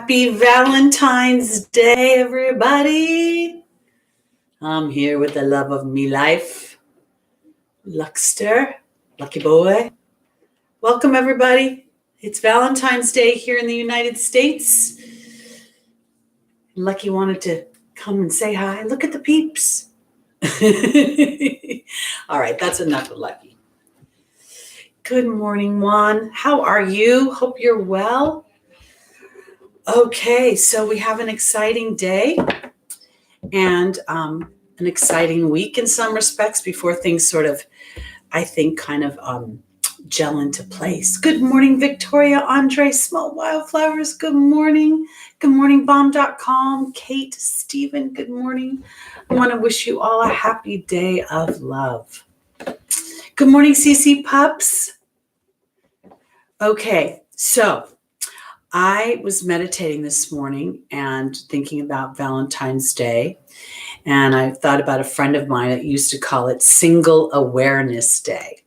Happy Valentine's Day, everybody. I'm here with the love of me life, Luxter, lucky boy. Welcome, everybody. It's Valentine's Day here in the United States. Lucky wanted to come and say hi. Look at the peeps. All right, that's enough of Lucky. Good morning, Juan. How are you? Hope you're well. Okay, so we have an exciting day and an exciting week in some respects before things sort of, I think, kind of gel into place. Good morning, Victoria, Andre, Small Wildflowers. Good morning. Good morning, bomb.com. Kate, Stephen, good morning. I want to wish you all a happy day of love. Good morning, CC Pups. Okay, so I was meditating this morning and thinking about Valentine's Day, and I thought about a friend of mine that used to call it Single Awareness Day,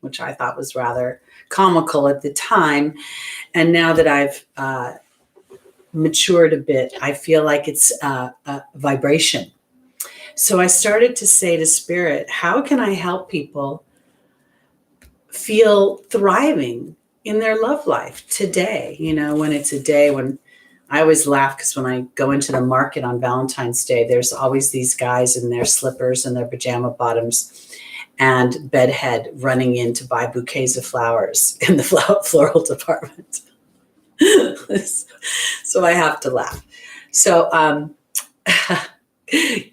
which I thought was rather comical at the time. And now that I've matured a bit, I feel like it's a vibration. So I started to say to Spirit, how can I help people feel thriving in their love life today? You know, when it's a day when I always laugh, because when I go into the market on Valentine's Day, there's always these guys in their slippers and their pajama bottoms and bedhead running in to buy bouquets of flowers in the floral department. So I have to laugh. So,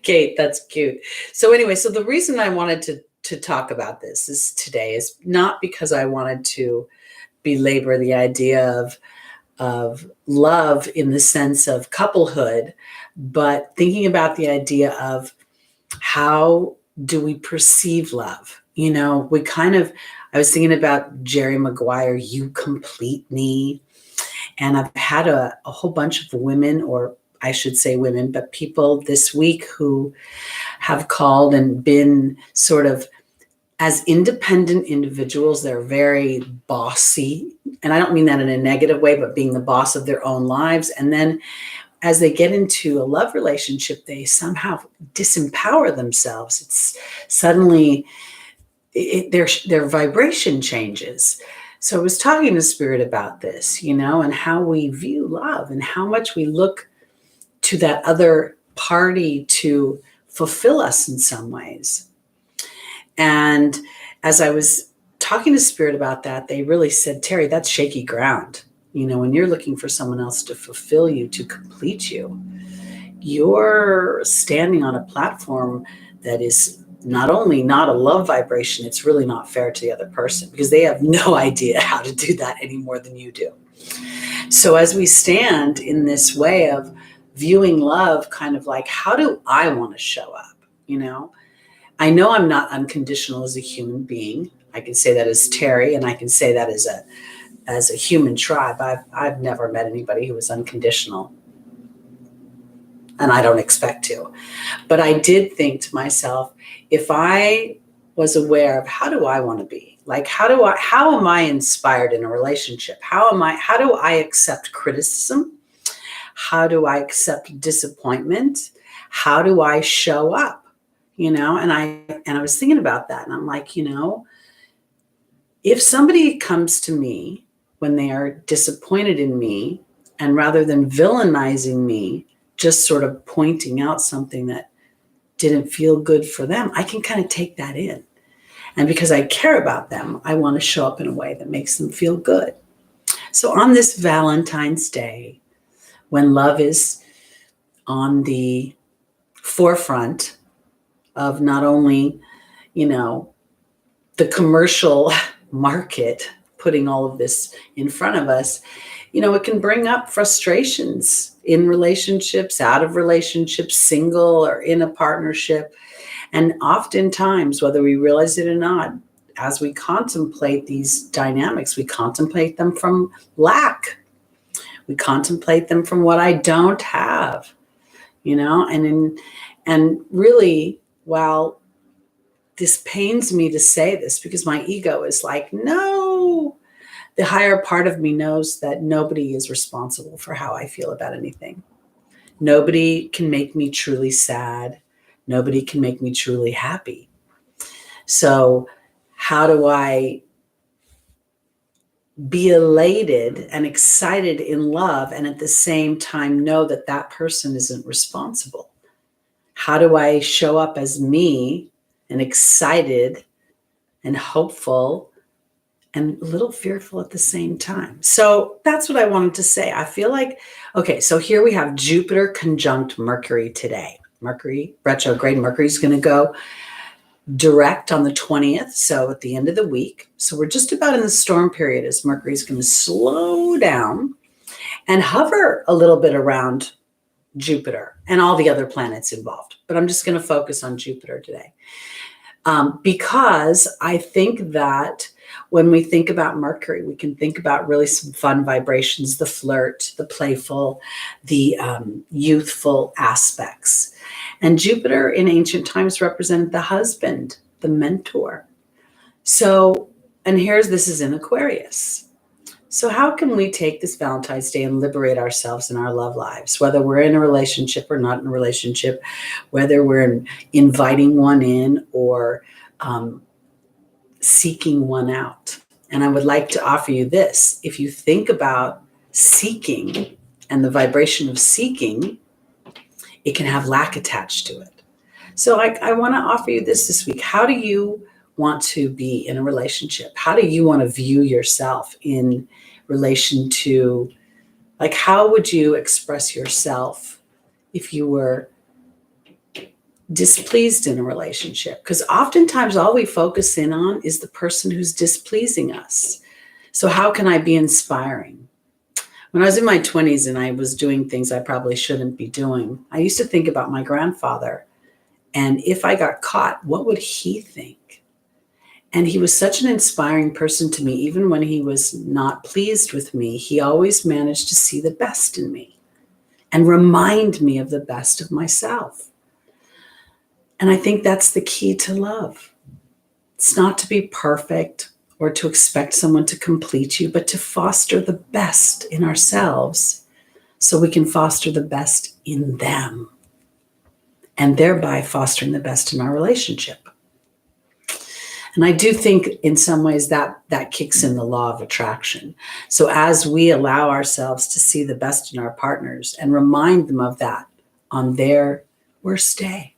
Kate, that's cute. So anyway, so the reason I wanted to talk about this today is not because I wanted to belabor the idea of love in the sense of couplehood, but thinking about the idea of how do we perceive love? You know, I was thinking about Jerry Maguire, You Complete Me. And I've had a whole bunch of women, or I should say women, but people this week who have called and been sort of, as independent individuals, they're very bossy. And I don't mean that in a negative way, but being the boss of their own lives. And then as they get into a love relationship, they somehow disempower themselves. It's suddenly their vibration changes. So I was talking to Spirit about this, you know, and how we view love and how much we look to that other party to fulfill us in some ways. And as I was talking to Spirit about that, they really said, Teri, that's shaky ground. You know, when you're looking for someone else to fulfill you, to complete you, you're standing on a platform that is not only not a love vibration, it's really not fair to the other person because they have no idea how to do that any more than you do. So as we stand in this way of viewing love, kind of like, how do I want to show up? You know I'm not unconditional as a human being. I can say that as Teri, and I can say that as a human tribe. I've never met anybody who was unconditional, and I don't expect to. But I did think to myself, if I was aware of how do I want to be, like how am I inspired in a relationship? How do I accept criticism? How do I accept disappointment? How do I show up? You know, and I was thinking about that, and I'm like, you know, if somebody comes to me when they are disappointed in me, and rather than villainizing me, just sort of pointing out something that didn't feel good for them, I can kind of take that in. And because I care about them, I want to show up in a way that makes them feel good. So on this Valentine's Day, when love is on the forefront of not only, you know, the commercial market putting all of this in front of us, you know, it can bring up frustrations in relationships, out of relationships, single or in a partnership. And oftentimes, whether we realize it or not, as we contemplate these dynamics, we contemplate them from lack. We contemplate them from what I don't have, you know, and really, while this pains me to say this because my ego is like, no, the higher part of me knows that nobody is responsible for how I feel about anything. Nobody can make me truly sad. Nobody can make me truly happy. So how do I be elated and excited in love and at the same time know that that person isn't responsible? How do I show up as me and excited and hopeful and a little fearful at the same time? So that's what I wanted to say. I feel like, okay, so here we have Jupiter conjunct Mercury today. Mercury, retrograde, Mercury's going to go direct on the 20th, so at the end of the week. So we're just about in the storm period as Mercury's going to slow down and hover a little bit around Jupiter and all the other planets involved. But I'm just going to focus on Jupiter today because I think that when we think about Mercury, we can think about really some fun vibrations, the flirt, the playful, the youthful aspects. And Jupiter in ancient times represented the husband, the mentor. So, and this is in Aquarius. So how can we take this Valentine's Day and liberate ourselves in our love lives, whether we're in a relationship or not in a relationship, whether we're inviting one in or seeking one out? And I would like to offer you this. If you think about seeking and the vibration of seeking, it can have lack attached to it. So I want to offer you this week. How do you want to be in a relationship? How do you want to view yourself in relation to, like, how would you express yourself if you were displeased in a relationship? Because oftentimes all we focus in on is the person who's displeasing us. So how can I be inspiring? When I was in my 20s and I was doing things I probably shouldn't be doing, I used to think about my grandfather. And if I got caught, what would he think? And he was such an inspiring person to me. Even when he was not pleased with me, he always managed to see the best in me and remind me of the best of myself. And I think that's the key to love. It's not to be perfect or to expect someone to complete you, but to foster the best in ourselves so we can foster the best in them and thereby fostering the best in our relationship. And I do think in some ways that kicks in the law of attraction. So as we allow ourselves to see the best in our partners and remind them of that on their worst day,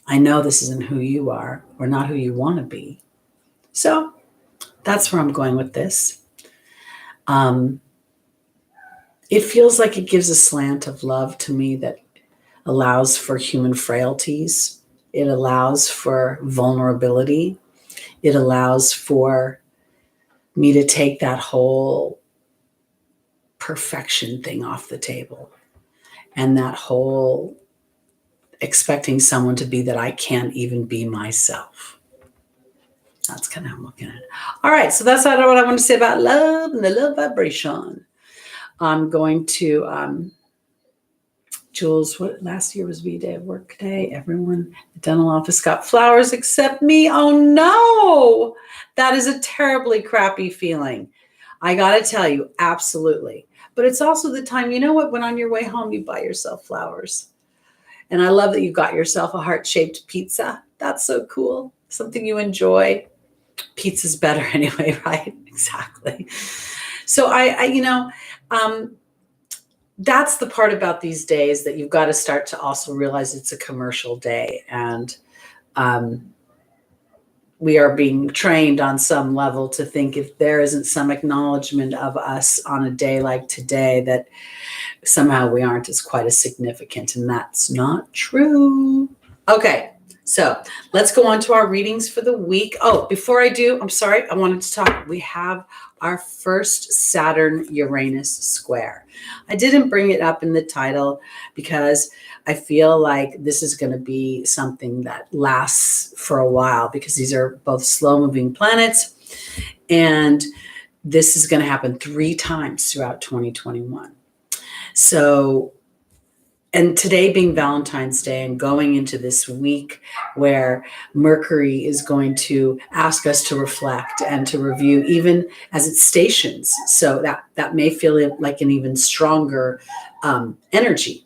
I know this isn't who you are or not who you want to be. So that's where I'm going with this. It feels like it gives a slant of love to me that allows for human frailties. It allows for vulnerability. It allows for me to take that whole perfection thing off the table and that whole expecting someone to be that I can't even be myself. That's kind of how I'm looking at it. All right, so that's what I want to say about love and the love vibration. I'm going to, Jules, last year was V-Day of Work Day. Everyone at the dental office got flowers except me. Oh no, that is a terribly crappy feeling. I got to tell you, absolutely. But it's also the time, you know what, when on your way home, you buy yourself flowers. And I love that you got yourself a heart-shaped pizza. That's so cool. Something you enjoy. Pizza's better anyway, right? Exactly. So that's the part about these days that you've got to start to also realize it's a commercial day. And we are being trained on some level to think if there isn't some acknowledgement of us on a day like today, that somehow we aren't as quite as significant. And that's not true. Okay. So let's go on to our readings for the week. Oh, before I do, I'm sorry. I wanted to talk. We have our first Saturn-Uranus square. I didn't bring it up in the title because I feel like this is going to be something that lasts for a while because these are both slow-moving planets. And this is going to happen 3 times throughout 2021. So, and today being Valentine's Day and going into this week where Mercury is going to ask us to reflect and to review even as it stations. So that may feel like an even stronger energy.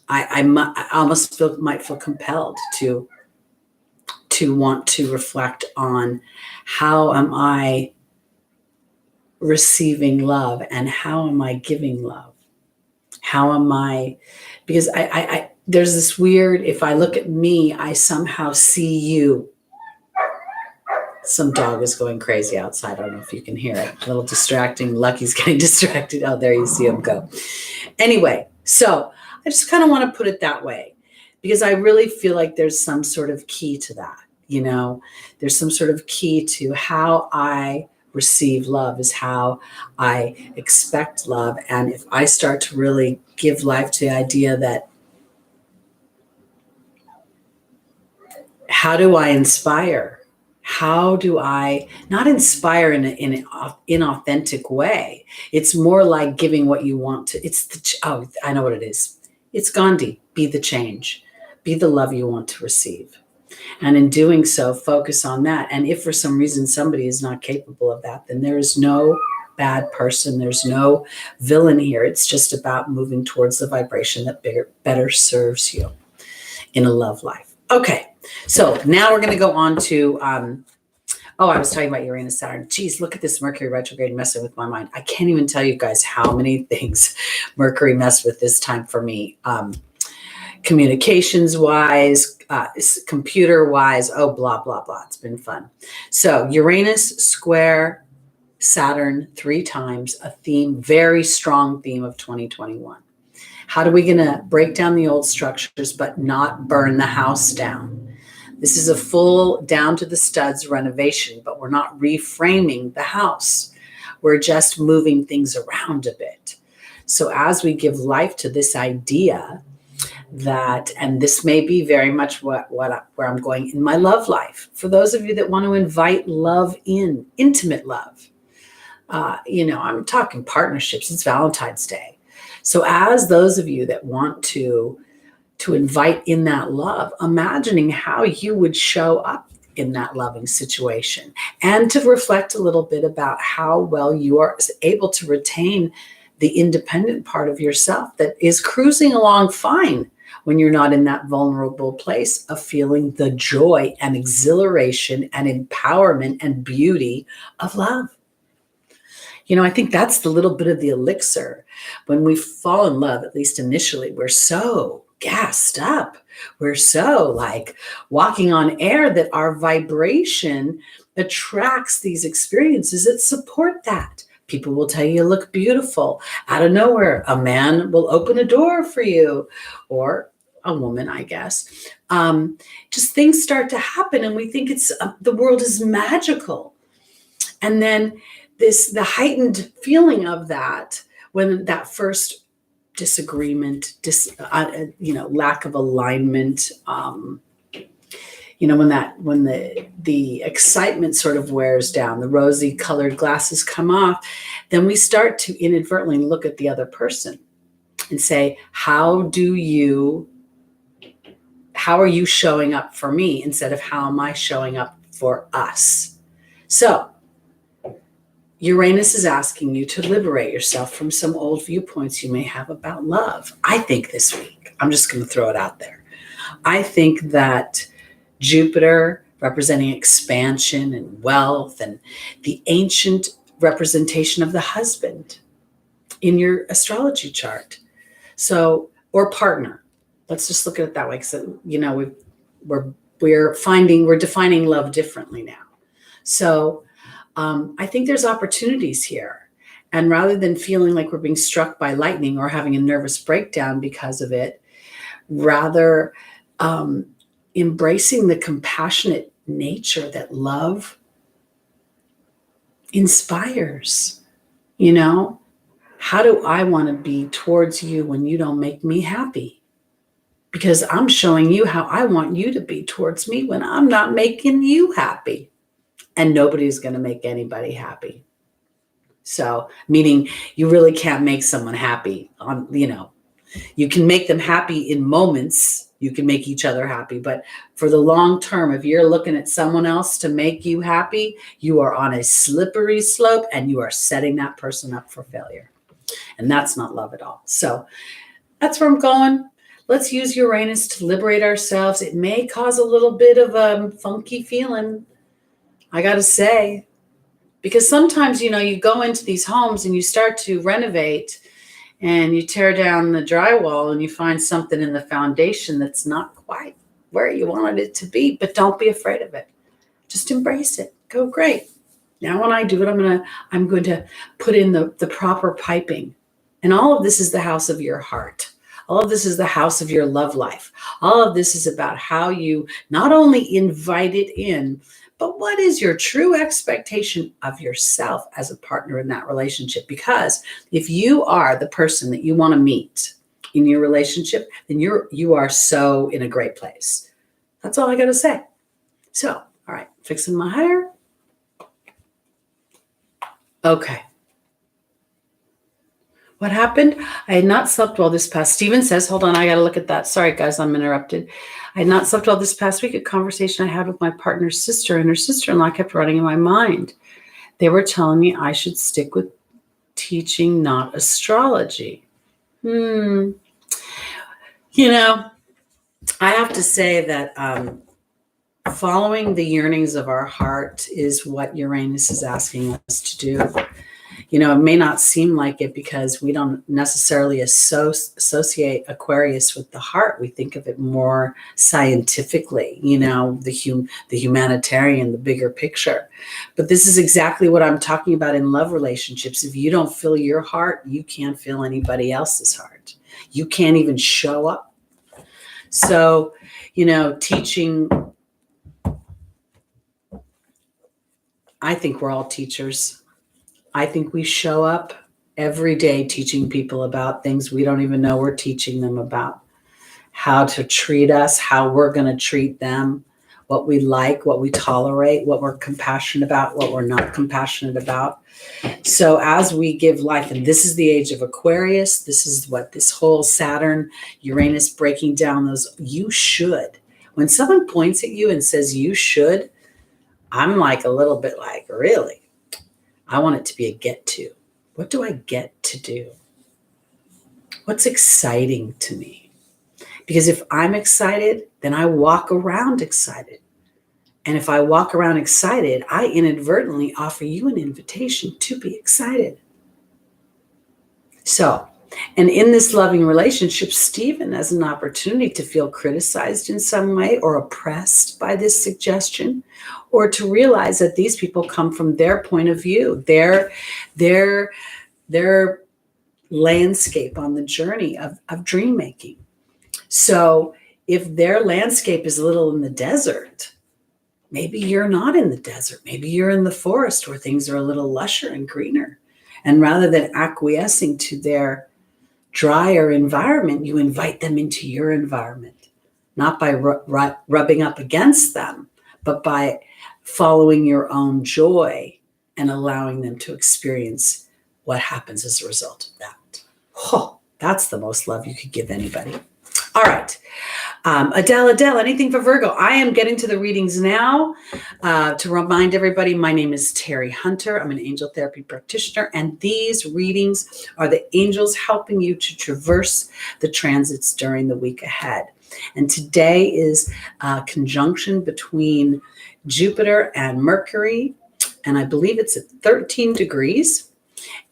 I almost might feel compelled to want to reflect on how am I receiving love and how am I giving love? How am I, because I there's this weird, if I look at me, I somehow see you. Some dog is going crazy outside. I don't know if you can hear it. A little distracting. Lucky's getting distracted. Oh, there you see him go. Anyway, so I just kind of want to put it that way because I really feel like there's some sort of key to that. You know, there's some sort of key to how I receive love is how I expect love. And if I start to really give life to the idea that how do I inspire? How do I not inspire in an inauthentic way? It's more like giving what you want to. I know what it is. It's Gandhi. Be the change. Be the love you want to receive. And in doing so, focus on that. And if for some reason somebody is not capable of that, then there is no bad person. There's no villain here. It's just about moving towards the vibration that better serves you in a love life. Okay, so now we're going to go on to, I was talking about Uranus, Saturn. Geez, look at this Mercury retrograde messing with my mind. I can't even tell you guys how many things Mercury messed with this time for me. Communications wise, computer wise, blah, blah, blah. It's been fun. So Uranus square Saturn 3 times, a theme, very strong theme of 2021. How are we going to break down the old structures, but not burn the house down? This is a full down to the studs renovation, but we're not reframing the house. We're just moving things around a bit. So as we give life to this idea that, and this may be very much where I'm going in my love life. For those of you that want to invite love in, intimate love, I'm talking partnerships. It's Valentine's Day. So as those of you that want to invite in that love, imagining how you would show up in that loving situation and to reflect a little bit about how well you are able to retain the independent part of yourself that is cruising along fine when you're not in that vulnerable place of feeling the joy and exhilaration and empowerment and beauty of love. I think that's the little bit of the elixir. When we fall in love, at least initially, we're so gassed up. We're so like walking on air that our vibration attracts these experiences that support that. People will tell you look beautiful. Out of nowhere, a man will open a door for you, or a woman, I guess. Just things start to happen and we think the world is magical. And then the heightened feeling of that, when that first disagreement, lack of alignment, when the excitement sort of wears down, the rosy colored glasses come off, then we start to inadvertently look at the other person and say, how are you showing up for me instead of how am I showing up for us? So Uranus is asking you to liberate yourself from some old viewpoints you may have about love. I think this week, I'm just going to throw it out there. I think that Jupiter representing expansion and wealth and the ancient representation of the husband in your astrology chart. So, or partner. Let's just look at it that way. Because, we're defining love differently now. So I think there's opportunities here. And rather than feeling like we're being struck by lightning or having a nervous breakdown because of it, rather embracing the compassionate nature that love inspires. How do I want to be towards you when you don't make me happy? Because I'm showing you how I want you to be towards me when I'm not making you happy. And nobody's going to make anybody happy. So, meaning you really can't make someone happy You can make them happy in moments. You can make each other happy. But for the long term, if you're looking at someone else to make you happy, you are on a slippery slope and you are setting that person up for failure. And that's not love at all. So that's where I'm going. Let's use Uranus to liberate ourselves. It may cause a little bit of a funky feeling, I got to say, because sometimes, you go into these homes and you start to renovate and you tear down the drywall and you find something in the foundation that's not quite where you wanted it to be, but don't be afraid of it. Just embrace it. Go, great. Now when I do it, I'm going to put in the proper piping. And all of this is the house of your heart. All of this is the house of your love life. All of this is about how you not only invite it in, but what is your true expectation of yourself as a partner in that relationship? Because if you are the person that you want to meet in your relationship, then you are so in a great place. That's all I got to say. So, all right, fixing my hair. Okay. What happened? I had not slept well this past. Steven says, hold on, I got to look at that. Sorry, guys, I'm interrupted. I had not slept well this past week. A conversation I had with my partner's sister and her sister-in-law kept running in my mind. They were telling me I should stick with teaching, not astrology. I have to say that following the yearnings of our heart is what Uranus is asking us to do. It may not seem like it because we don't necessarily associate Aquarius with the heart. We think of it more scientifically, the humanitarian, the bigger picture. But this is exactly what I'm talking about in love relationships. If you don't feel your heart, you can't feel anybody else's heart. You can't even show up. So, teaching, I think we're all teachers. I think we show up every day teaching people about things we don't even know we're teaching them about. How to treat us, how we're going to treat them, what we like, what we tolerate, what we're compassionate about, what we're not compassionate about. So as we give life, and this is the age of Aquarius, this is what this whole Saturn, Uranus breaking down those, you should. When someone points at you and says you should, I'm like a little bit like, really? I want it to be a get to. What do I get to do? What's exciting to me? Because if I'm excited, then I walk around excited. And if I walk around excited, I inadvertently offer you an invitation to be excited. So, and in this loving relationship, Stephen has an opportunity to feel criticized in some way or oppressed by this suggestion, or to realize that these people come from their point of view, their landscape on the journey of dream making. So if their landscape is a little in the desert, maybe you're not in the desert. Maybe you're in the forest where things are a little lusher and greener. And rather than acquiescing to their drier environment, you invite them into your environment, not by rubbing up against them, but by following your own joy and allowing them to experience what happens as a result of that. Oh, that's the most love you could give anybody. All right. Adele, anything for Virgo? I am getting to the readings now. To remind everybody, my name is Teri Hunter. I'm an angel therapy practitioner, and these readings are the angels helping you to traverse the transits during the week ahead. And today is a conjunction between Jupiter and Mercury, and I believe it's at 13 degrees.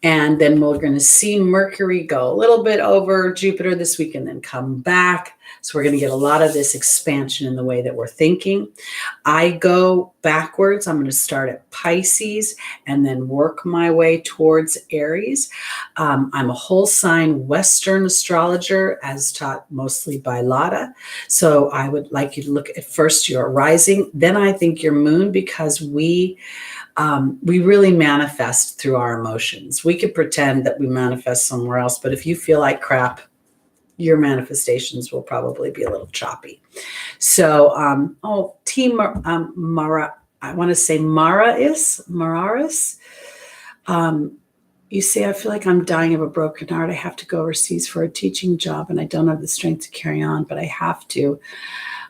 And then we're going to see Mercury go a little bit over Jupiter this week and then come back. So we're going to get a lot of this expansion in the way that we're thinking. I go backwards. I'm going to start at Pisces and then work my way towards Aries. I'm a whole sign Western astrologer, as taught mostly by Lada. So I would like you to look at first your rising, then I think your moon, because we really manifest through our emotions. We could pretend that we manifest somewhere else, but if you feel like crap, your manifestations will probably be a little choppy. So, Team Mara, I want to say Mararis. You say, I feel like I'm dying of a broken heart. I have to go overseas for a teaching job and I don't have the strength to carry on, but I have to.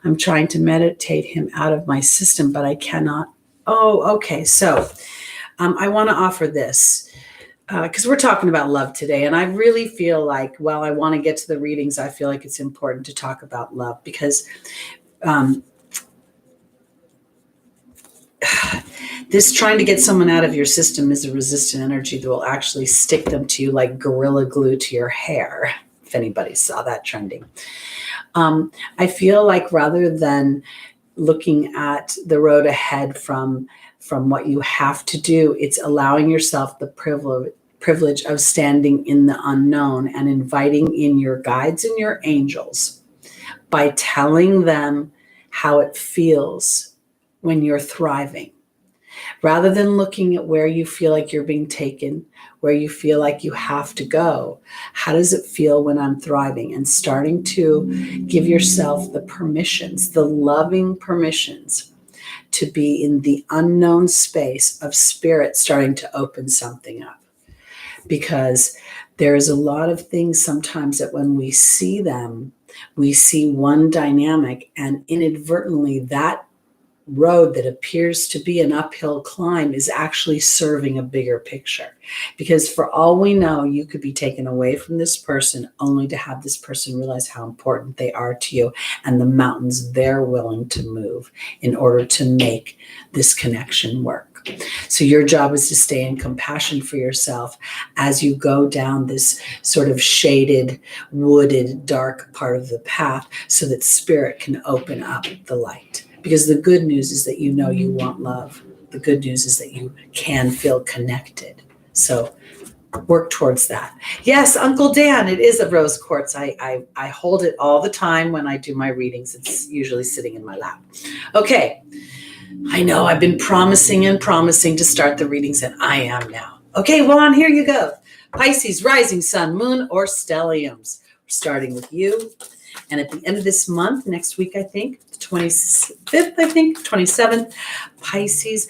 I'm trying to meditate him out of my system, but I cannot. Oh, okay. So I want to offer this because we're talking about love today. And I really feel like, while I want to get to the readings, I feel like it's important to talk about love because this trying to get someone out of your system is a resistant energy that will actually stick them to you like Gorilla Glue to your hair, if anybody saw that trending. I feel like rather than looking at the road ahead from what you have to do, it's allowing yourself the privilege of standing in the unknown and inviting in your guides and your angels by telling them how it feels when you're thriving. Rather than looking at where you feel like you're being taken, where you feel like you have to go, how does it feel when I'm thriving? And starting to give yourself the permissions, the loving permissions to be in the unknown space of spirit starting to open something up. Because there's a lot of things sometimes that when we see them, we see one dynamic and inadvertently that road that appears to be an uphill climb is actually serving a bigger picture. Because for all we know, you could be taken away from this person only to have this person realize how important they are to you and the mountains they're willing to move in order to make this connection work. So your job is to stay in compassion for yourself as you go down this sort of shaded, wooded, dark part of the path so that spirit can open up the light. Because the good news is that you know you want love. The good news is that you can feel connected. So work towards that. Yes, Uncle Dan, it is a rose quartz. I hold it all the time when I do my readings. It's usually sitting in my lap. Okay. I know I've been promising and promising to start the readings, and I am now. Okay, Juan, here you go. Pisces, rising sun, moon, or stelliums. We're starting with you. And at the end of this month, next week, I think, the 25th, I think, 27th, Pisces,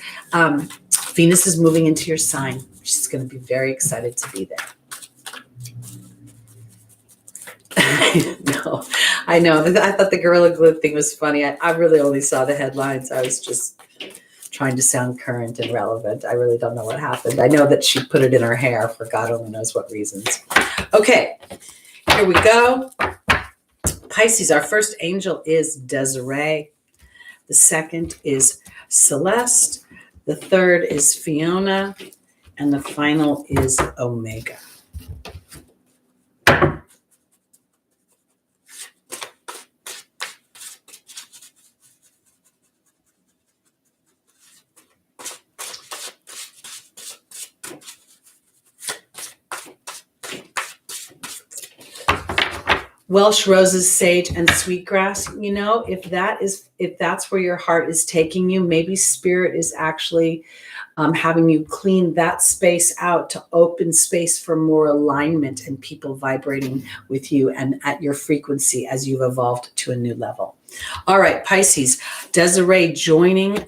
Venus is moving into your sign. She's going to be very excited to be there. I know. I thought the Gorilla Glue thing was funny. I really only saw the headlines. I was just trying to sound current and relevant. I really don't know what happened. I know that she put it in her hair for God only knows what reasons. Okay, here we go. Pisces, our first angel is Desiree. The second is Celeste. The third is Fiona. And the final is Omega. Welsh roses, sage, and sweetgrass. You know, if that's where your heart is taking you, maybe spirit is actually having you clean that space out to open space for more alignment and people vibrating with you and at your frequency as you've evolved to a new level. All right, Pisces, Desiree joining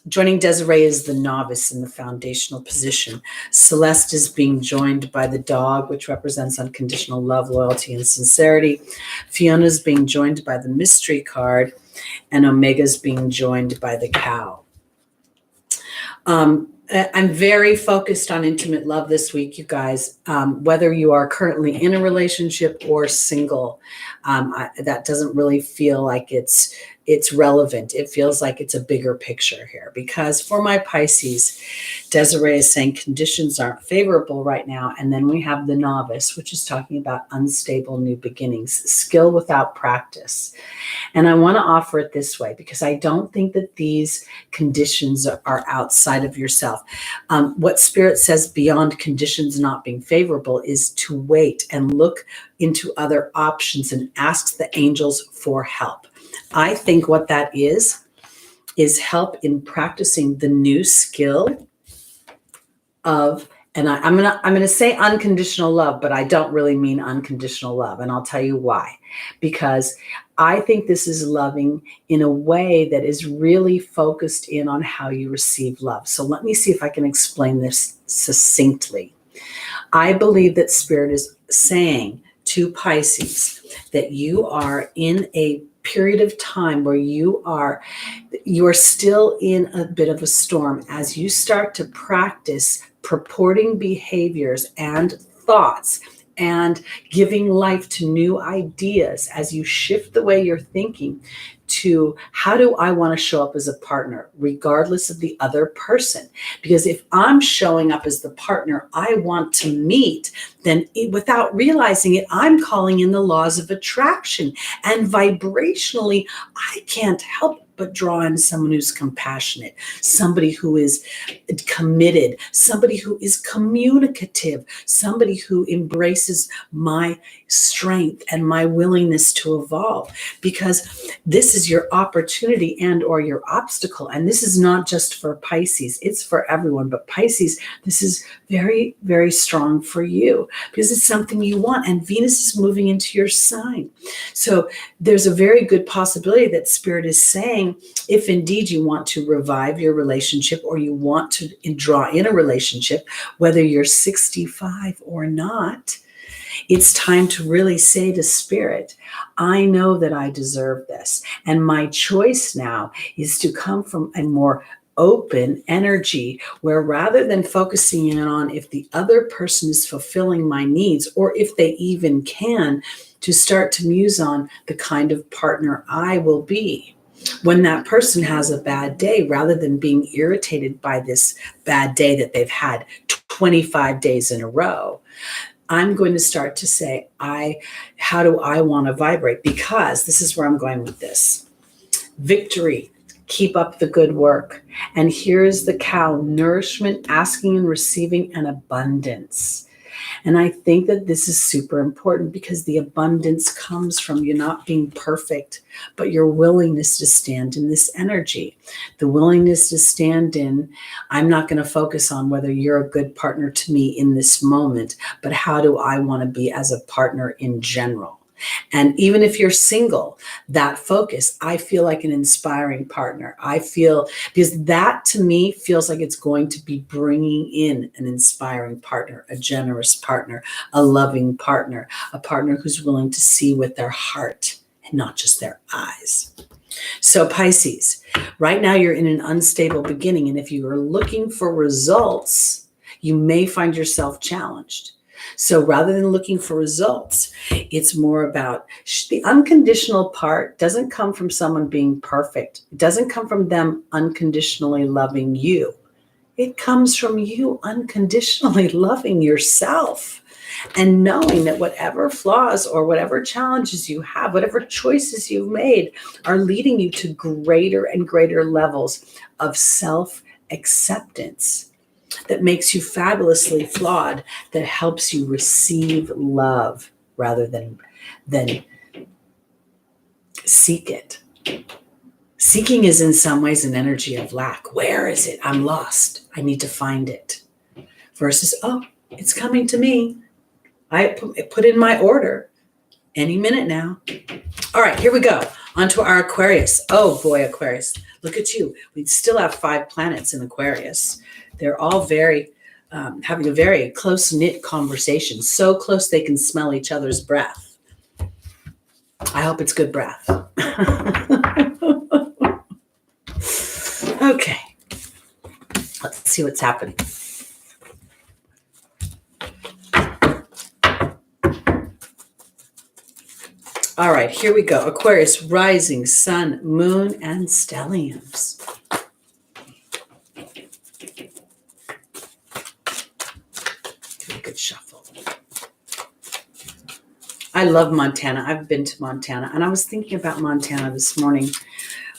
Desiree is the novice in the foundational position. Celeste is being joined by the dog, which represents unconditional love, loyalty, and sincerity. Fiona is being joined by the mystery card, and Omega is being joined by the cow. I'm very focused on intimate love this week, you guys. Whether you are currently in a relationship or single, that doesn't really feel like it's relevant. It feels like it's a bigger picture here because for my Pisces, Desiree is saying conditions aren't favorable right now. And then we have the novice, which is talking about unstable new beginnings, skill without practice. And I want to offer it this way because I don't think that these conditions are outside of yourself. What Spirit says beyond conditions not being favorable is to wait and look into other options and ask the angels for help. I think what that is help in practicing the new skill of And I'm gonna say unconditional love, but I don't really mean unconditional love, and I'll tell you why. Because I think this is loving in a way that is really focused in on how you receive love. So let me see if I can explain this succinctly. I believe that Spirit is saying to Pisces that you are in a period of time where you are still in a bit of a storm as you start to practice purporting behaviors and thoughts and giving life to new ideas as you shift the way you're thinking to how do I want to show up as a partner, regardless of the other person. Because if I'm showing up as the partner I want to meet, then without realizing it, I'm calling in the laws of attraction. And vibrationally, I can't help but draw in someone who's compassionate, somebody who is committed, somebody who is communicative, somebody who embraces my strength and my willingness to evolve, because this is your opportunity and or your obstacle. And this is not just for Pisces, it's for everyone. But Pisces, this is very, very strong for you because it's something you want. And Venus is moving into your sign. So there's a very good possibility that Spirit is saying, if indeed you want to revive your relationship or you want to draw in a relationship, whether you're 65 or not, it's time to really say to Spirit, I know that I deserve this. And my choice now is to come from a more open energy where rather than focusing in on if the other person is fulfilling my needs or if they even can, to start to muse on the kind of partner I will be. When that person has a bad day, rather than being irritated by this bad day that they've had 25 days in a row, I'm going to start to say, how do I want to vibrate? Because this is where I'm going with this. Victory, keep up the good work. And here's the cow, nourishment, asking and receiving, and abundance. And I think that this is super important because the abundance comes from you not being perfect, but your willingness to stand in this energy. The willingness to stand in, I'm not going to focus on whether you're a good partner to me in this moment, but how do I want to be as a partner in general? And even if you're single, that focus, I feel like an inspiring partner. I feel, because that to me feels like it's going to be bringing in an inspiring partner, a generous partner, a loving partner, a partner who's willing to see with their heart and not just their eyes. So Pisces, right now you're in an unstable beginning. And if you are looking for results, you may find yourself challenged. So rather than looking for results, it's more about the unconditional part doesn't come from someone being perfect. It doesn't come from them unconditionally loving you. It comes from you unconditionally loving yourself and knowing that whatever flaws or whatever challenges you have, whatever choices you've made are leading you to greater and greater levels of self-acceptance that makes you fabulously flawed, that helps you receive love rather than seek it. Seeking is in some ways an energy of lack. Where is it? I'm lost. I need to find it. Versus, oh, it's coming to me. I put in my order any minute now. All right, here we go. Onto our Aquarius. Oh boy, Aquarius. Look at you. We still have 5 planets in Aquarius. They're all very having a very close-knit conversation. So close they can smell each other's breath. I hope it's good breath. Okay. Let's see what's happening. All right, here we go. Aquarius, rising, sun, moon, and stelliums. Do a good shuffle. I love Montana. I've been to Montana, and I was thinking about Montana this morning.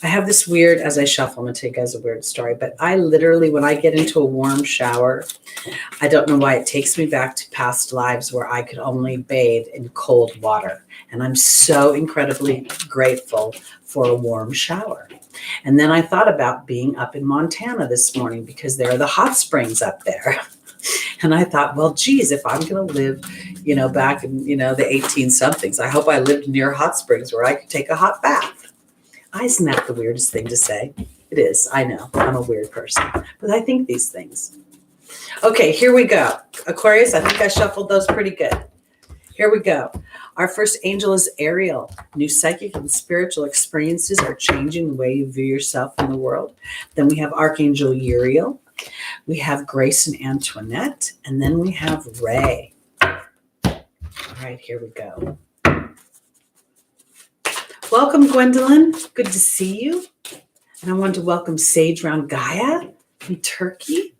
I have this weird, as I shuffle, I'm going to tell you guys a weird story, but I literally, when I get into a warm shower, I don't know why it takes me back to past lives where I could only bathe in cold water. And I'm so incredibly grateful for a warm shower. And then I thought about being up in Montana this morning because there are the hot springs up there. And I thought, well, geez, if I'm going to live, back in, the 18 somethings, I hope I lived near hot springs where I could take a hot bath. Isn't that the weirdest thing to say? It is. I know. I'm a weird person, but I think these things. Okay, here we go. Aquarius, I think I shuffled those pretty good. Here we go. Our first angel is Ariel. New psychic and spiritual experiences are changing the way you view yourself in the world. Then we have Archangel Uriel. We have Grace and Antoinette. And then we have Ray. All right, here we go. Welcome, Gwendolyn. Good to see you. And I want to welcome Sage Round Gaia from Turkey.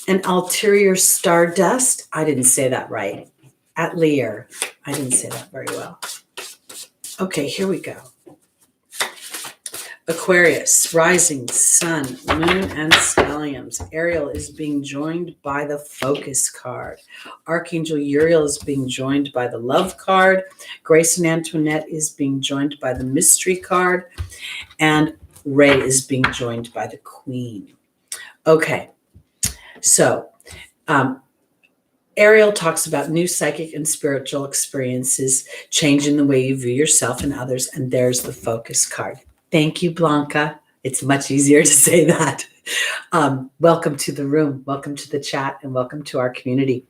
And Ulterior Stardust. I didn't say that right. At Lear. I didn't say that very well. Okay, here we go. Aquarius, rising, sun, moon, and stelliums. Ariel is being joined by the focus card. Archangel Uriel is being joined by the love card. Grace and Antoinette is being joined by the mystery card. And Ray is being joined by the queen. Okay, so Ariel talks about new psychic and spiritual experiences, changing the way you view yourself and others. And there's the focus card. Thank you, Blanca. It's much easier to say that. Welcome to the room. Welcome to the chat and welcome to our community.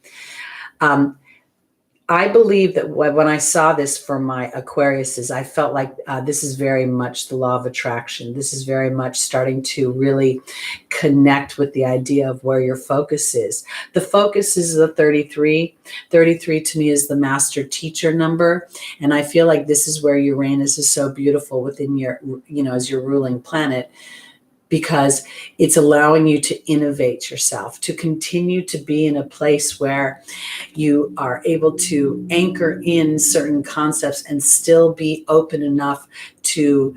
I believe that when I saw this for my Aquariuses, I felt like this is very much the law of attraction. This is very much starting to really connect with the idea of where your focus is. The focus is the 33. 33 to me is the master teacher number. And I feel like this is where Uranus is so beautiful within your, as your ruling planet, because it's allowing you to innovate yourself, to continue to be in a place where you are able to anchor in certain concepts and still be open enough to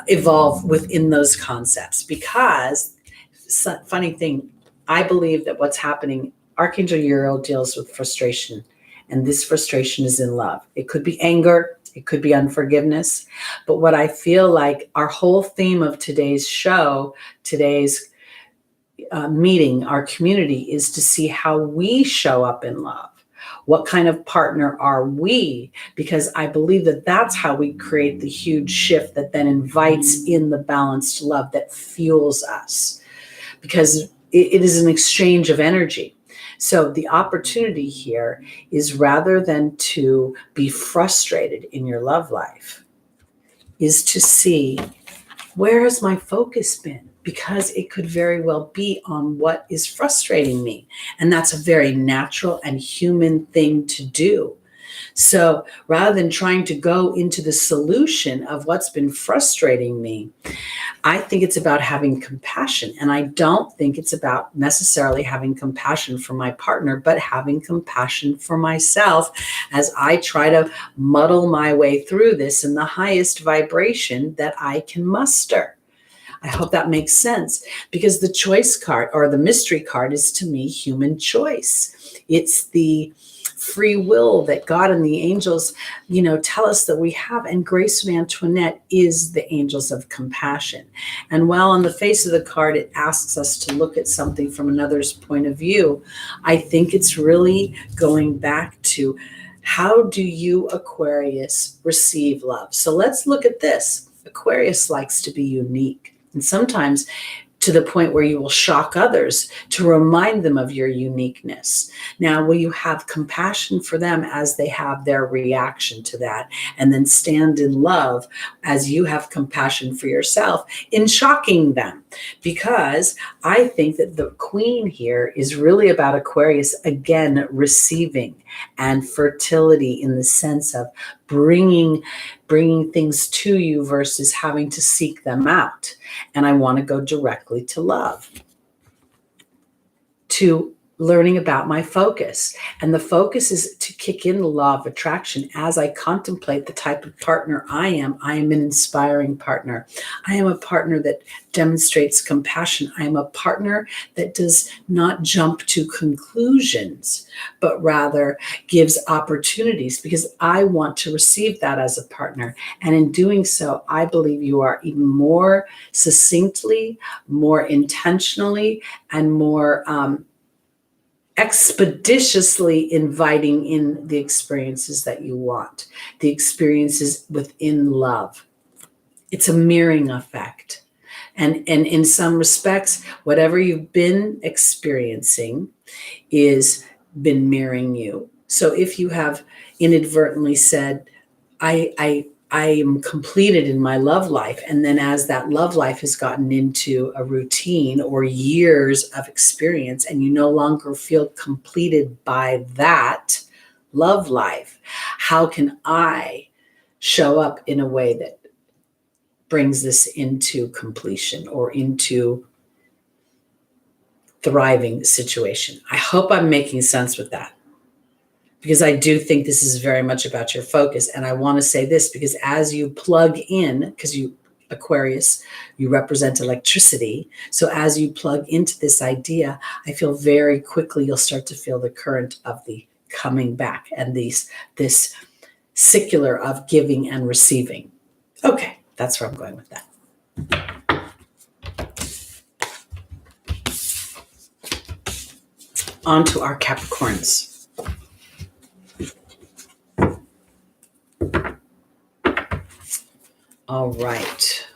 evolve within those concepts. Because, funny thing, I believe that what's happening, Archangel Uriel deals with frustration, and this frustration is in love. It could be anger. It could be unforgiveness. But what I feel like our whole theme of today's show, today's meeting, our community, is to see how we show up in love. What kind of partner are we? Because I believe that that's how we create the huge shift that then invites in the balanced love that fuels us. Because it is an exchange of energy. So the opportunity here is, rather than to be frustrated in your love life, is to see, where has my focus been? Because it could very well be on what is frustrating me. And that's a very natural and human thing to do. So rather than trying to go into the solution of what's been frustrating me, I think it's about having compassion. And I don't think it's about necessarily having compassion for my partner, but having compassion for myself as I try to muddle my way through this in the highest vibration that I can muster. I hope that makes sense, because the choice card, or the mystery card, is to me human choice. It's the free will that God and the angels, tell us that we have. And Grace and Antoinette is the angels of compassion. And while on the face of the card, it asks us to look at something from another's point of view, I think it's really going back to, how do you, Aquarius, receive love? So let's look at this. Aquarius likes to be unique. And sometimes to the point where you will shock others to remind them of your uniqueness. Now, will you have compassion for them as they have their reaction to that, and then stand in love as you have compassion for yourself in shocking them? Because I think that the queen here is really about Aquarius, again, receiving and fertility, in the sense of bringing things to you versus having to seek them out. And I want to go directly to love, to learning about my focus. And the focus is to kick in the law of attraction as I contemplate the type of partner I am. I am an inspiring partner. I am a partner that demonstrates compassion. I am a partner that does not jump to conclusions, but rather gives opportunities, because I want to receive that as a partner. And in doing so, I believe you are even more succinctly, more intentionally, and more expeditiously inviting in the experiences that you want, the experiences within love. It's a mirroring effect. And in some respects, whatever you've been experiencing is been mirroring you. So if you have inadvertently said, I am completed in my love life, and then as that love life has gotten into a routine or years of experience, and you no longer feel completed by that love life, how can I show up in a way that brings this into completion or into thriving situation? I hope I'm making sense with that, because I do think this is very much about your focus. And I want to say this because as you plug in, because you, Aquarius, you represent electricity. So as you plug into this idea, I feel very quickly you'll start to feel the current of the coming back and this secular of giving and receiving. Okay, that's where I'm going with that. On to our Capricorns. All right.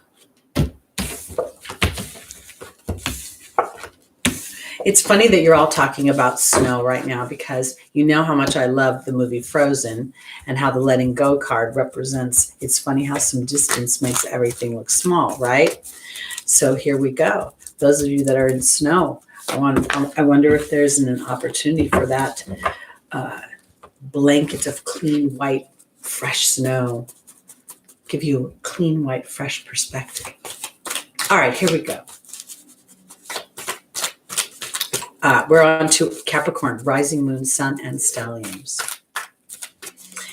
It's funny that you're all talking about snow right now, because you know how much I love the movie Frozen and how the letting go card represents, it's funny how some distance makes everything look small, right? So here we go. Those of you that are in snow, I wonder if there's an opportunity for that blanket of clean, white, fresh snow. Give you a clean, white, fresh perspective. All right, here we go. We're on to Capricorn, rising moon, sun, and stelliums.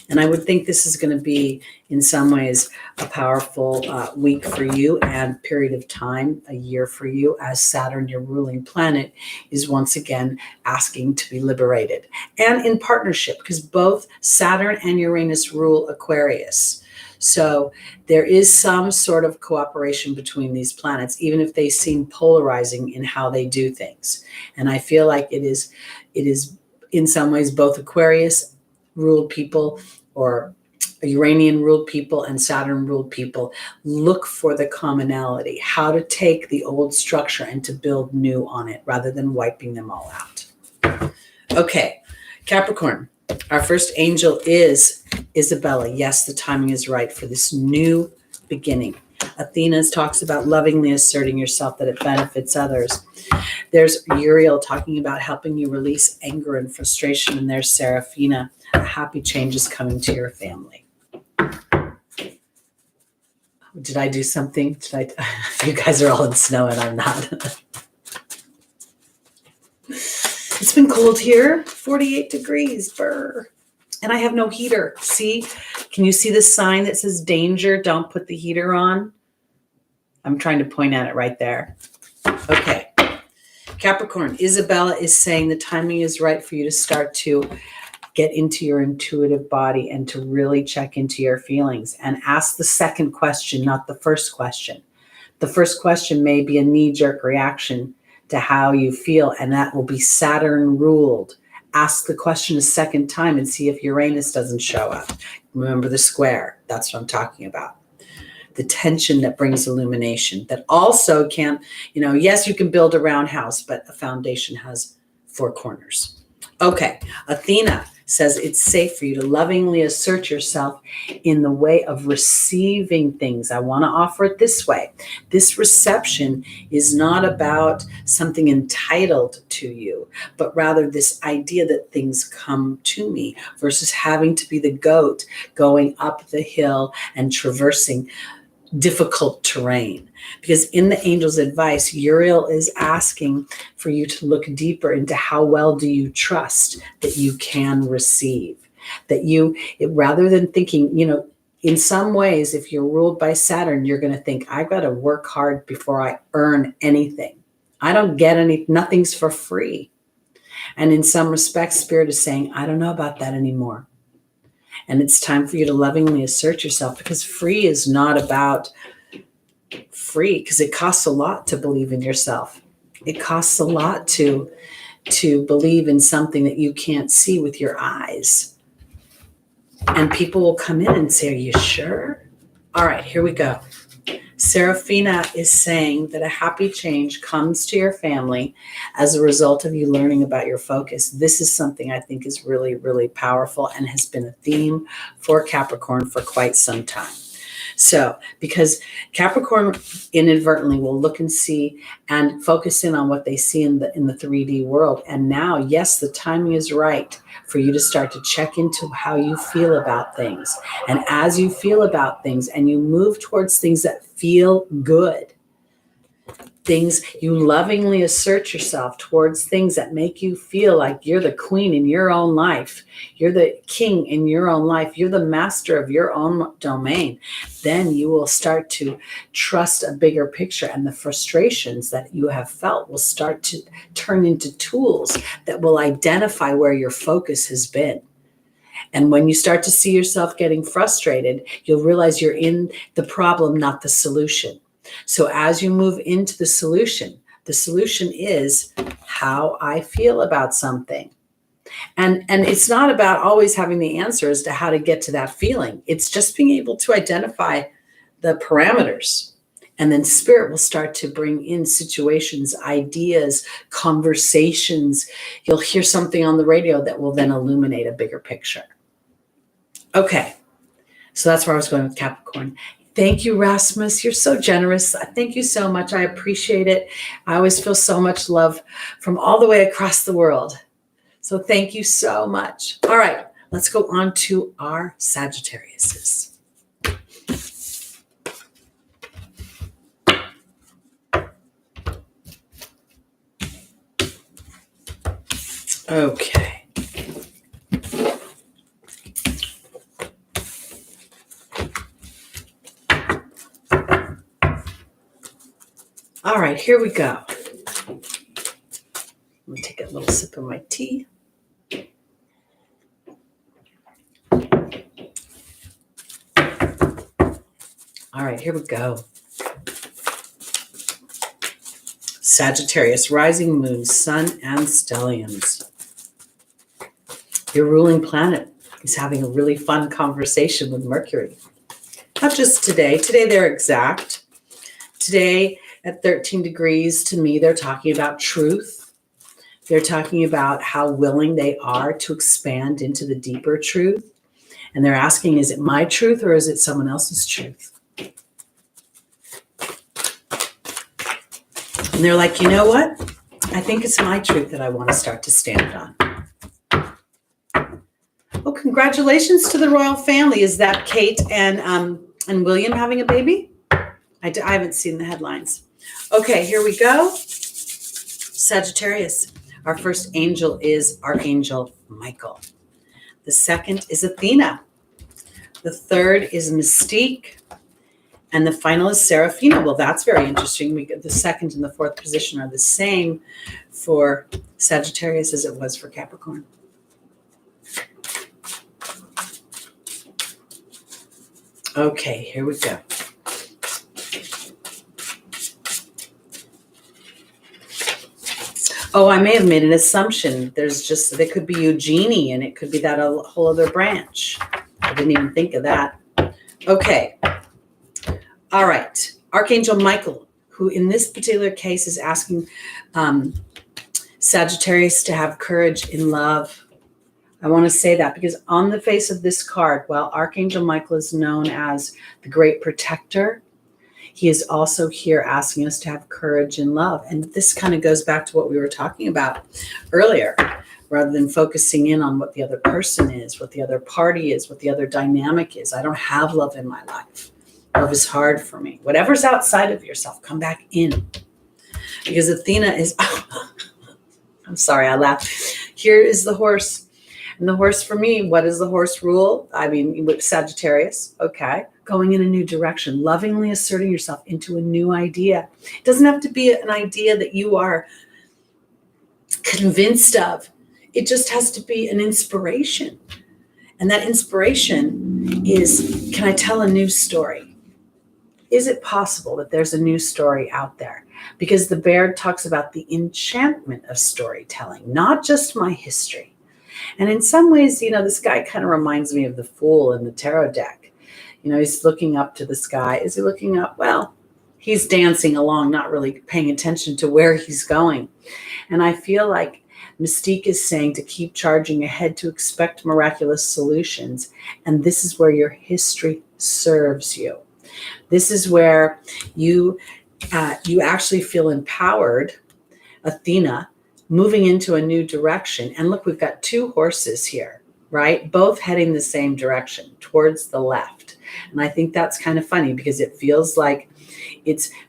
And I would think this is going to be, in some ways, a powerful week for you and period of time, a year for you, as Saturn, your ruling planet, is once again asking to be liberated. And in partnership, because both Saturn and Uranus rule Aquarius. So there is some sort of cooperation between these planets, even if they seem polarizing in how they do things. And I feel like it is in some ways both Aquarius ruled people or Uranian ruled people and Saturn ruled people look for the commonality, how to take the old structure and to build new on it rather than wiping them all out. Okay, Capricorn. Our first angel is Isabella. Yes, the timing is right for this new beginning. Athena talks about lovingly asserting yourself that it benefits others. There's Uriel talking about helping you release anger and frustration. And there's Seraphina. A happy change is coming to your family. Did I do something? You guys are all in snow and I'm not. It's been cold here, 48 degrees, brr. And I have no heater. See, can you see the sign that says danger? Don't put the heater on. I'm trying to point at it right there. Okay. Capricorn, Isabella is saying the timing is right for you to start to get into your intuitive body and to really check into your feelings and ask the second question, not the first question. The first question may be a knee-jerk reaction to how you feel, and that will be Saturn ruled. Ask the question a second time and see if Uranus doesn't show up. Remember the square. That's what I'm talking about. The tension that brings illumination that also can, yes, you can build a round house, but a foundation has 4 corners. Okay, Athena says it's safe for you to lovingly assert yourself in the way of receiving things. I want to offer it this way. This reception is not about something entitled to you, but rather this idea that things come to me versus having to be the goat going up the hill and traversing difficult terrain. Because in the angel's advice, Uriel is asking for you to look deeper into how well do you trust that you can receive. That rather than thinking, in some ways, if you're ruled by Saturn, you're going to think, I've got to work hard before I earn anything. I don't get nothing's for free. And in some respects, Spirit is saying, I don't know about that anymore. And it's time for you to lovingly assert yourself, because free is not about free, because it costs a lot to believe in yourself. It costs a lot to believe in something that you can't see with your eyes. And people will come in and say, are you sure? All right, here we go. Serafina is saying that a happy change comes to your family as a result of you learning about your focus. This is something I think is really, really powerful and has been a theme for Capricorn for quite some time. So, because Capricorn inadvertently will look and see and focus in on what they see in the 3D world. And now, yes, the timing is right for you to start to check into how you feel about things. And as you feel about things and you move towards things that feel good, things you lovingly assert yourself towards, things that make you feel like you're the queen in your own life, you're the king in your own life, you're the master of your own domain, then you will start to trust a bigger picture, and the frustrations that you have felt will start to turn into tools that will identify where your focus has been. And when you start to see yourself getting frustrated, you'll realize you're in the problem, not the solution. So as you move into the solution is how I feel about something. And it's not about always having the answers to how to get to that feeling. It's just being able to identify the parameters. And then Spirit will start to bring in situations, ideas, conversations. You'll hear something on the radio that will then illuminate a bigger picture. Okay, so that's where I was going with Capricorn. Thank you, Rasmus. You're so generous. Thank you so much. I appreciate it. I always feel so much love from all the way across the world. So thank you so much. All right, let's go on to our Sagittariuses. Okay. All right, here we go. Let me take a little sip of my tea. All right, here we go. Sagittarius, rising moon, sun, and stelliums. Your ruling planet is having a really fun conversation with Mercury. Not just today. Today they're exact. Today at 13 degrees, to me, they're talking about truth. They're talking about how willing they are to expand into the deeper truth. And they're asking, is it my truth or is it someone else's truth? And they're like, you know what? I think it's my truth that I want to start to stand on. Oh, congratulations to the royal family. Is that Kate and William having a baby? I haven't seen the headlines. Okay, here we go. Sagittarius. Our first angel is Archangel Michael. The second is Athena. The third is Mystique. And the final is Serafina. Well, that's very interesting. The second and the fourth position are the same for Sagittarius as it was for Capricorn. Okay, here we go. Oh, I may have made an assumption. There could be Eugenie, and it could be that a whole other branch. I didn't even think of that. Okay. All right. Archangel Michael, who in this particular case is asking Sagittarius to have courage in love. I want to say that because on the face of this card, while Archangel Michael is known as the great protector, he is also here asking us to have courage in love. And this kind of goes back to what we were talking about earlier, rather than focusing in on what the other person is, what the other party is, what the other dynamic is. I don't have love in my life. Love is hard for me. Whatever's outside of yourself, come back in. Because Athena is, I'm sorry, I laughed. Here is the horse. And the horse for me, what is the horse rule? I mean, with Sagittarius, okay. Going in a new direction, lovingly asserting yourself into a new idea. It doesn't have to be an idea that you are convinced of. It just has to be an inspiration. And that inspiration is, can I tell a new story? Is it possible that there's a new story out there? Because the bear talks about the enchantment of storytelling, not just my history. And in some ways, this guy kind of reminds me of the Fool in the tarot deck. He's looking up to the sky. Is he looking up? Well, he's dancing along, not really paying attention to where he's going. And I feel like Mystique is saying to keep charging ahead, to expect miraculous solutions. And this is where your history serves you. This is where you actually feel empowered, Athena, moving into a new direction. And look, we've got two horses here, right? Both heading the same direction, towards the left. And I think that's kind of funny because it feels like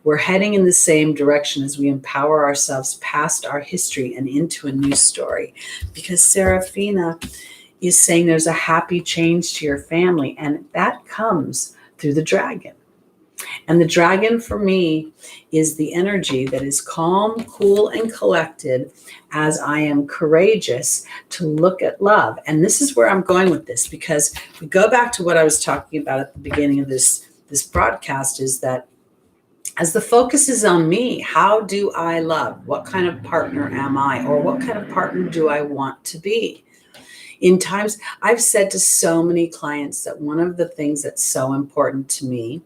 we're heading in the same direction as we empower ourselves past our history and into a new story. Because Seraphina is saying there's a happy change to your family, and that comes through the dragon. And the dragon for me is the energy that is calm, cool, and collected as I am courageous to look at love. And this is where I'm going with this, because we go back to what I was talking about at the beginning of this broadcast, is that as the focus is on me, how do I love? What kind of partner am I? Or what kind of partner do I want to be? In times, I've said to so many clients that one of the things that's so important to me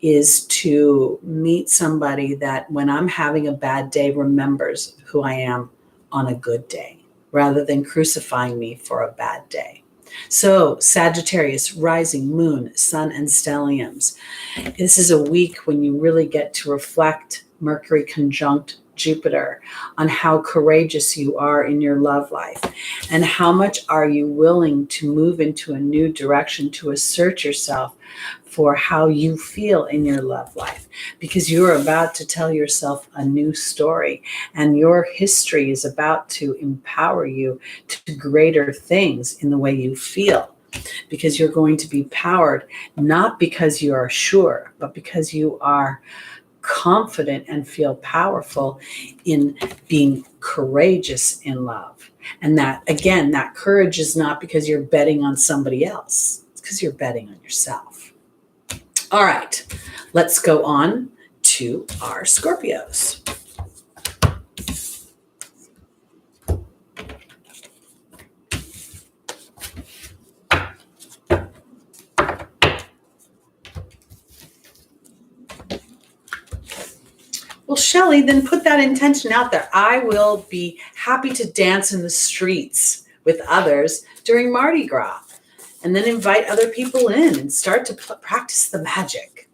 is to meet somebody that when I'm having a bad day remembers who I am on a good day, rather than crucifying me for a bad day. So Sagittarius, rising, moon, sun, and stelliums. This is a week when you really get to reflect Mercury conjunct Jupiter on how courageous you are in your love life, and how much are you willing to move into a new direction to assert yourself for how you feel in your love life, because you're about to tell yourself a new story, and your history is about to empower you to greater things in the way you feel, because you're going to be powered, not because you are sure, but because you are confident and feel powerful in being courageous in love. And that, again, that courage is not because you're betting on somebody else. It's because you're betting on yourself. All right, let's go on to our Scorpios. Well, Shelley, then put that intention out there. I will be happy to dance in the streets with others during Mardi Gras, and then invite other people in and start to practice the magic.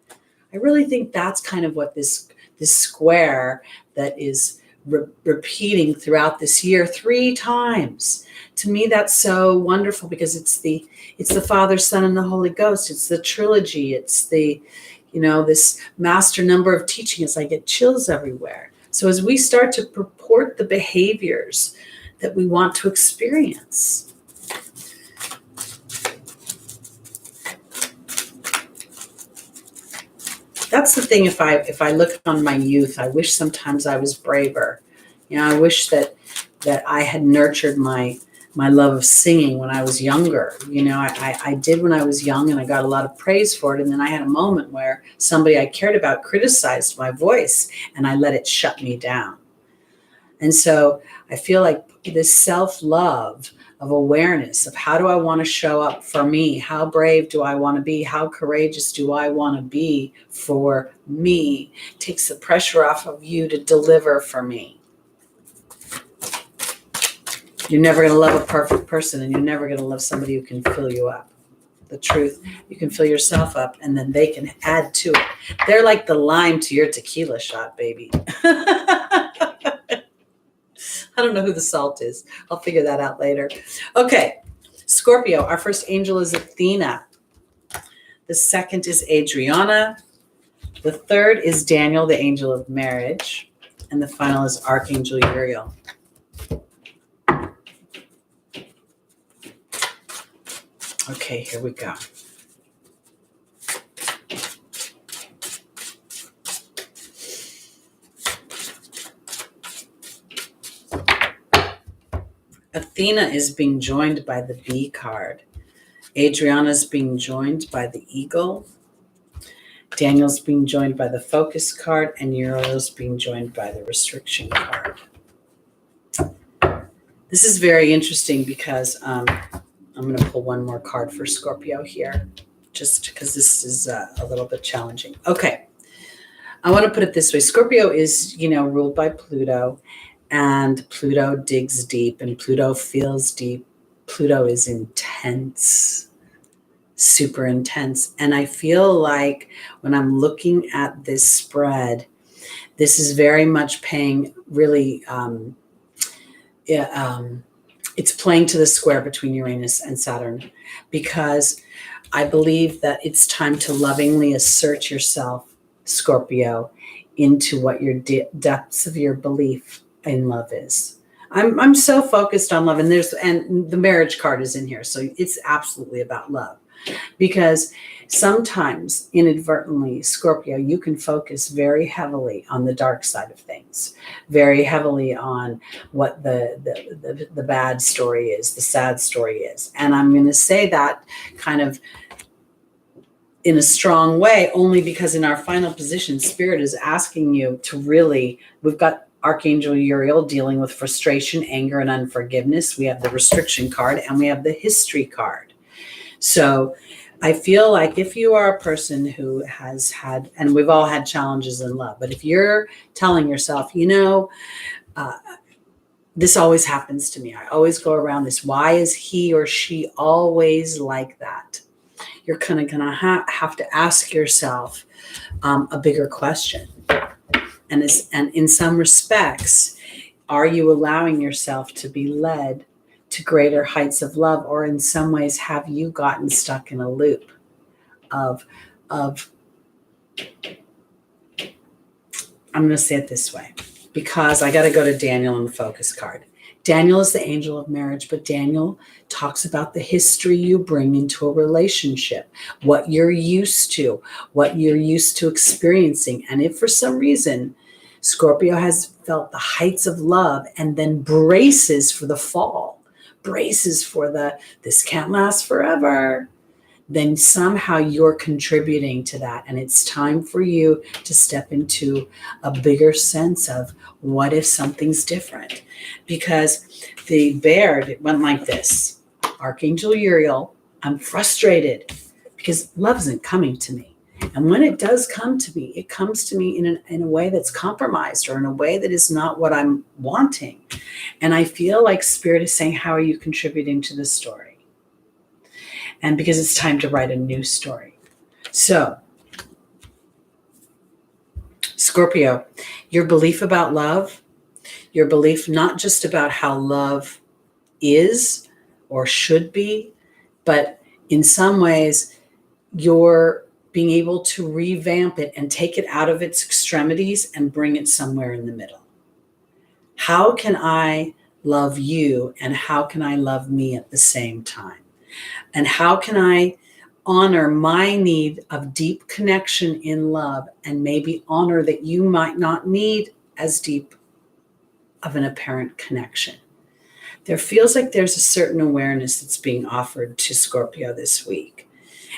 I really think that's kind of what this square that is repeating throughout this year 3 times. To me, that's so wonderful, because it's the Father, Son, and the Holy Ghost. It's the trilogy. It's the this master number of teaching. As I get chills everywhere. So as we start to purport the behaviors that we want to experience, that's the thing. If I look on my youth, I wish sometimes I was braver. I wish that I had nurtured my love of singing when I was younger. I did when I was young, and I got a lot of praise for it. And then I had a moment where somebody I cared about criticized my voice, and I let it shut me down. And so I feel like this self-love of awareness of how do I want to show up for me? How brave do I want to be? How courageous do I want to be for me? Takes the pressure off of you to deliver for me. You're never going to love a perfect person, and you're never going to love somebody who can fill you up. The truth, you can fill yourself up, and then they can add to it. They're like the lime to your tequila shot, baby. I don't know who the salt is. I'll figure that out later. Okay, Scorpio, our first angel is Athena. The second is Adriana. The third is Daniel, the angel of marriage. And the final is Archangel Uriel. Okay, here we go. Athena is being joined by the Bee card. Adriana is being joined by the Eagle. Daniel's being joined by the Focus card, and Uriel's being joined by the Restriction card. This is very interesting because I'm going to pull one more card for Scorpio here, just because this is a little bit challenging. Okay, I want to put it this way. Scorpio is, ruled by Pluto, and Pluto digs deep, and Pluto feels deep. Pluto is intense, super intense. And I feel like when I'm looking at this spread, this is very much paying really, it's playing to the square between Uranus and Saturn, because I believe that it's time to lovingly assert yourself, Scorpio, into what your depths of your belief in love is. I'm so focused on love, and the marriage card is in here, so it's absolutely about love. Because sometimes, inadvertently, Scorpio, you can focus very heavily on the dark side of things, very heavily on what the bad story is, the sad story is. And I'm going to say that kind of in a strong way, only because in our final position, Spirit is asking you to really, we've got Archangel Uriel dealing with frustration, anger, and unforgiveness. We have the Restriction card, and we have the History card. So I feel like if you are a person who has had, and we've all had challenges in love, but if you're telling yourself, this always happens to me, I always go around this, why is he or she always like that? You're kind of going to have to ask yourself a bigger question. And in some respects, are you allowing yourself to be led to greater heights of love, or in some ways have you gotten stuck in a loop of I'm going to say it this way, because I got to go to Daniel and the Focus card. Daniel is the angel of marriage, but Daniel talks about the history you bring into a relationship, what you're used to experiencing. And if for some reason Scorpio has felt the heights of love and then braces for the fall, braces for this can't last forever, then somehow you're contributing to that. And it's time for you to step into a bigger sense of what if something's different? Because the bear, it went like this. Archangel Uriel, I'm frustrated because love isn't coming to me. And when it does come to me, it comes to me in a way that's compromised, or in a way that is not what I'm wanting. And I feel like Spirit is saying, how are you contributing to this story? And because it's time to write a new story. So, Scorpio, your belief about love, your belief not just about how love is or should be, but in some ways, you're being able to revamp it and take it out of its extremities and bring it somewhere in the middle. How can I love you, and how can I love me at the same time? And how can I honor my need of deep connection in love, and maybe honor that you might not need as deep of an apparent connection? There feels like there's a certain awareness that's being offered to Scorpio this week.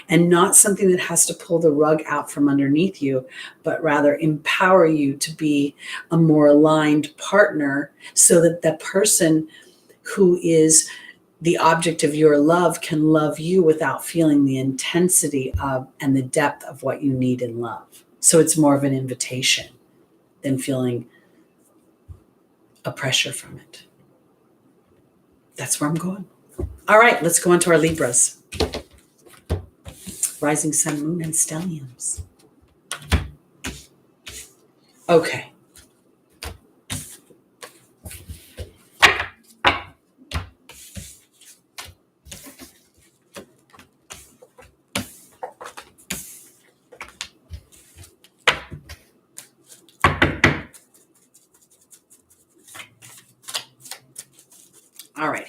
And not something that has to pull the rug out from underneath you, but rather empower you to be a more aligned partner, so that the person who is the object of your love can love you without feeling the intensity of and the depth of what you need in love. So it's more of an invitation than feeling a pressure from it. That's where I'm going. All right, let's go on to our Libras. Rising Sun, Moon, and Stelliums. Okay.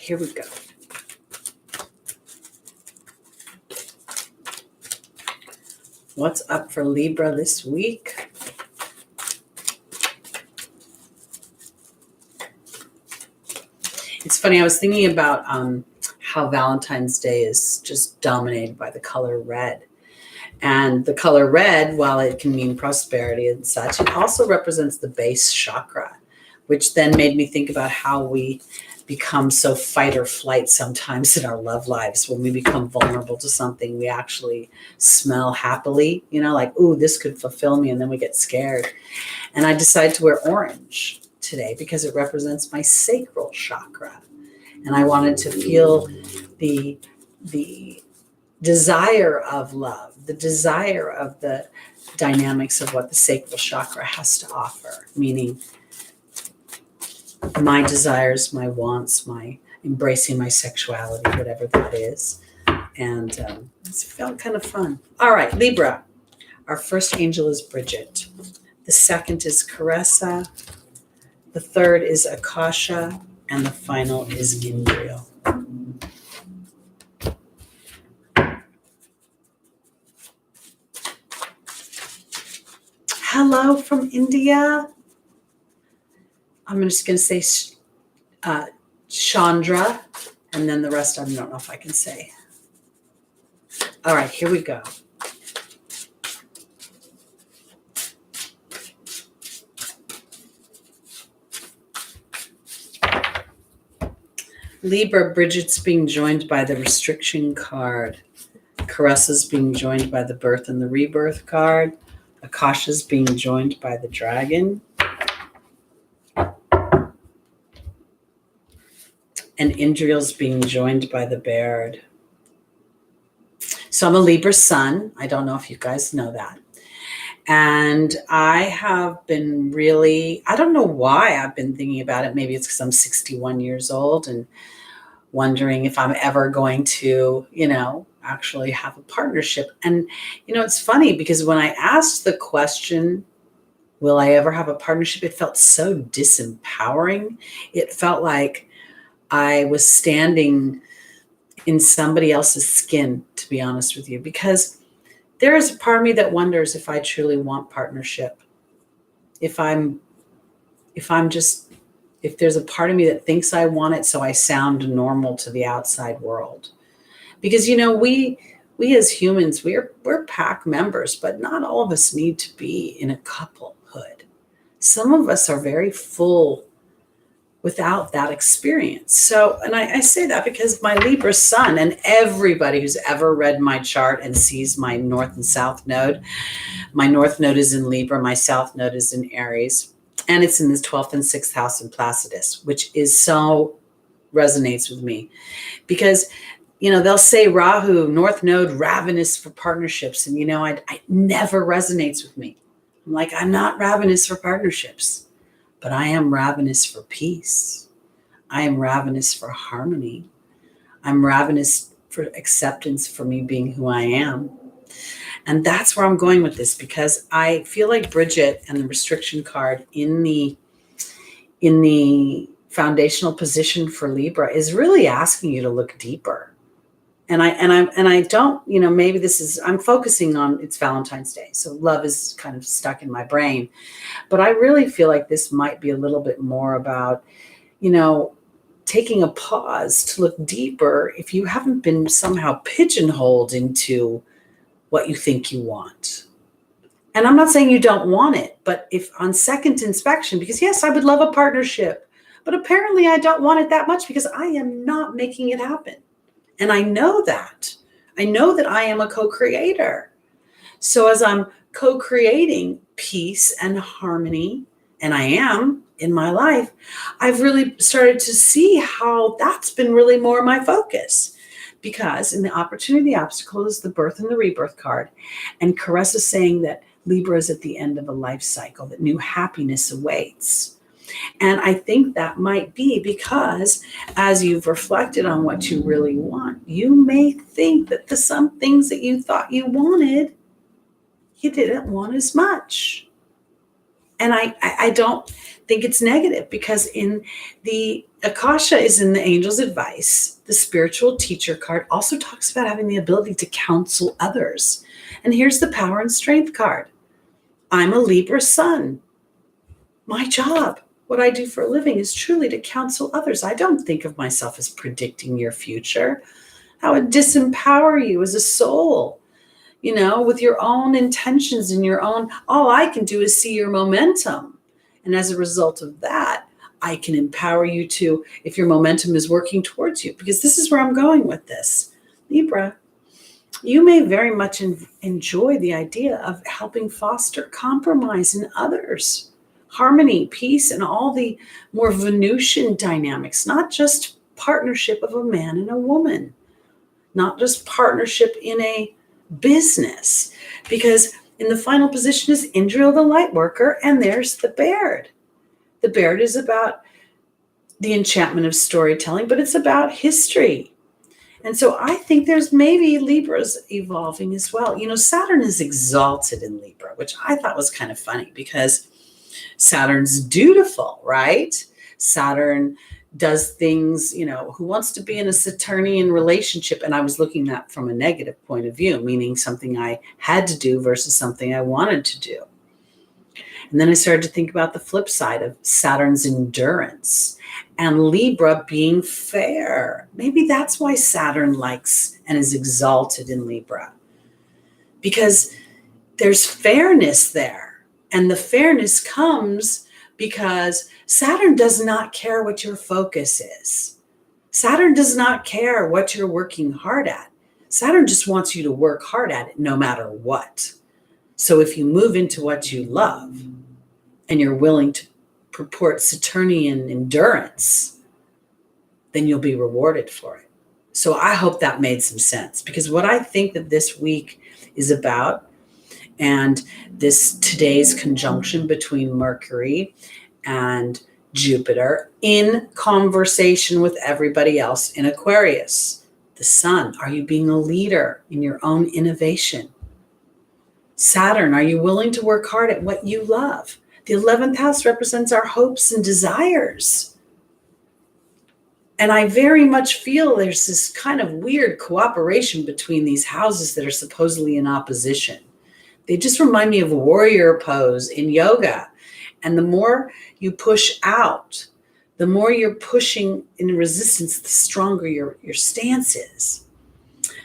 here we go. What's up for Libra this week? It's funny, I was thinking about how Valentine's Day is just dominated by the color red. And the color red, while it can mean prosperity and such, it also represents the base chakra, which then made me think about how we become so fight or flight sometimes in our love lives. When we become vulnerable to something, we actually smell happily, like, ooh, this could fulfill me. And then we get scared. And I decided to wear orange today because it represents my sacral chakra. And I wanted to feel the desire of love, the desire of the dynamics of what the sacral chakra has to offer, meaning my desires, my wants, my embracing my sexuality, whatever that is. And it felt kind of fun. All right, Libra. Our first angel is Bridget. The second is Caressa. The third is Akasha. And the final is Indriel. Hello from India. I'm just going to say Chandra, and then the rest I don't know if I can say. All right, here we go. Libra, Bridget's being joined by the restriction card. Caressa's being joined by the birth and the rebirth card. Akasha's being joined by the dragon. And Indriel's being joined by the Baird. So I'm a Libra sun. I don't know if you guys know that. And I have been really, I don't know why I've been thinking about it. Maybe it's because I'm 61 years old and wondering if I'm ever going to, actually have a partnership. And, it's funny because when I asked the question, will I ever have a partnership? It felt so disempowering. It felt like I was standing in somebody else's skin, to be honest with you, because there is a part of me that wonders if I truly want partnership. If there's a part of me that thinks I want it so I sound normal to the outside world. Because, we as humans, we're pack members, but not all of us need to be in a couplehood. Some of us are very full without that experience. So, and I say that because my Libra sun, and everybody who's ever read my chart and sees my north and south node, my north node is in Libra, my south node is in Aries, and it's in the 12th and 6th house in Placidus, which is so resonates with me because, they'll say Rahu, north node, ravenous for partnerships. And, it never resonates with me. I'm like, I'm not ravenous for partnerships. But I am ravenous for peace. I am ravenous for harmony. I'm ravenous for acceptance for me being who I am. And that's where I'm going with this, because I feel like Bridget and the restriction card in the foundational position for Libra is really asking you to look deeper. And I don't, maybe I'm focusing on, it's Valentine's Day. So love is kind of stuck in my brain. But I really feel like this might be a little bit more about, taking a pause to look deeper if you haven't been somehow pigeonholed into what you think you want. And I'm not saying you don't want it, but if on second inspection, because yes, I would love a partnership, but apparently I don't want it that much because I am not making it happen. And I know that. I know that I am a co-creator. So as I'm co-creating peace and harmony, and I am in my life, I've really started to see how that's been really more my focus. Because in the opportunity, the obstacle is the birth and the rebirth card. And Caressa is saying that Libra is at the end of a life cycle, that new happiness awaits. And I think that might be because as you've reflected on what you really want, you may think that some things that you thought you wanted, you didn't want as much. And I don't think it's negative, because in the Akasha is in the angel's advice. The spiritual teacher card also talks about having the ability to counsel others. And here's the power and strength card. I'm a Libra sun. My job, what I do for a living, is truly to counsel others. I don't think of myself as predicting your future. That would disempower you as a soul, with your own intentions and your own. All I can do is see your momentum. And as a result of that, I can empower you to, if your momentum is working towards you, because this is where I'm going with this. Libra, you may very much enjoy the idea of helping foster compromise in others, harmony, peace, and all the more Venusian dynamics, not just partnership of a man and a woman, not just partnership in a business, because in the final position is Indra, the light worker, and there's the Baird. The Baird is about the enchantment of storytelling, but it's about history. And so I think there's maybe Libras evolving as well. Saturn is exalted in Libra, which I thought was kind of funny, because Saturn's dutiful, right? Saturn does things, who wants to be in a Saturnian relationship? And I was looking at that from a negative point of view, meaning something I had to do versus something I wanted to do. And then I started to think about the flip side of Saturn's endurance and Libra being fair. Maybe that's why Saturn likes and is exalted in Libra, because there's fairness there. And the fairness comes because Saturn does not care what your focus is. Saturn does not care what you're working hard at. Saturn just wants you to work hard at it no matter what. So if you move into what you love and you're willing to purport Saturnian endurance, then you'll be rewarded for it. So I hope that made some sense, because what I think that this week is about, and today's conjunction between Mercury and Jupiter in conversation with everybody else in Aquarius. The Sun, are you being a leader in your own innovation? Saturn, are you willing to work hard at what you love? The 11th house represents our hopes and desires. And I very much feel there's this kind of weird cooperation between these houses that are supposedly in opposition. They just remind me of a warrior pose in yoga. And the more you push out, the more you're pushing in resistance, the stronger your stance is.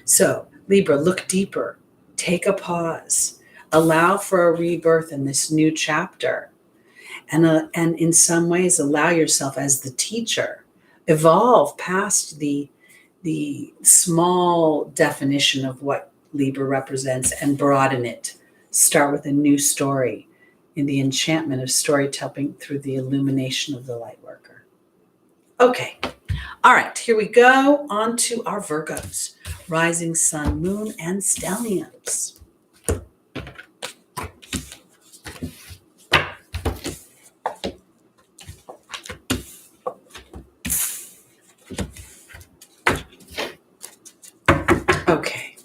So, Libra, look deeper. Take a pause. Allow for a rebirth in this new chapter. And in some ways, allow yourself as the teacher. Evolve past the small definition of what Libra represents and broaden it. Start with a new story in the enchantment of storytelling through the illumination of the light worker. Okay. All right, here we go. On to our Virgos. Rising sun, moon, and stelliums. Okay.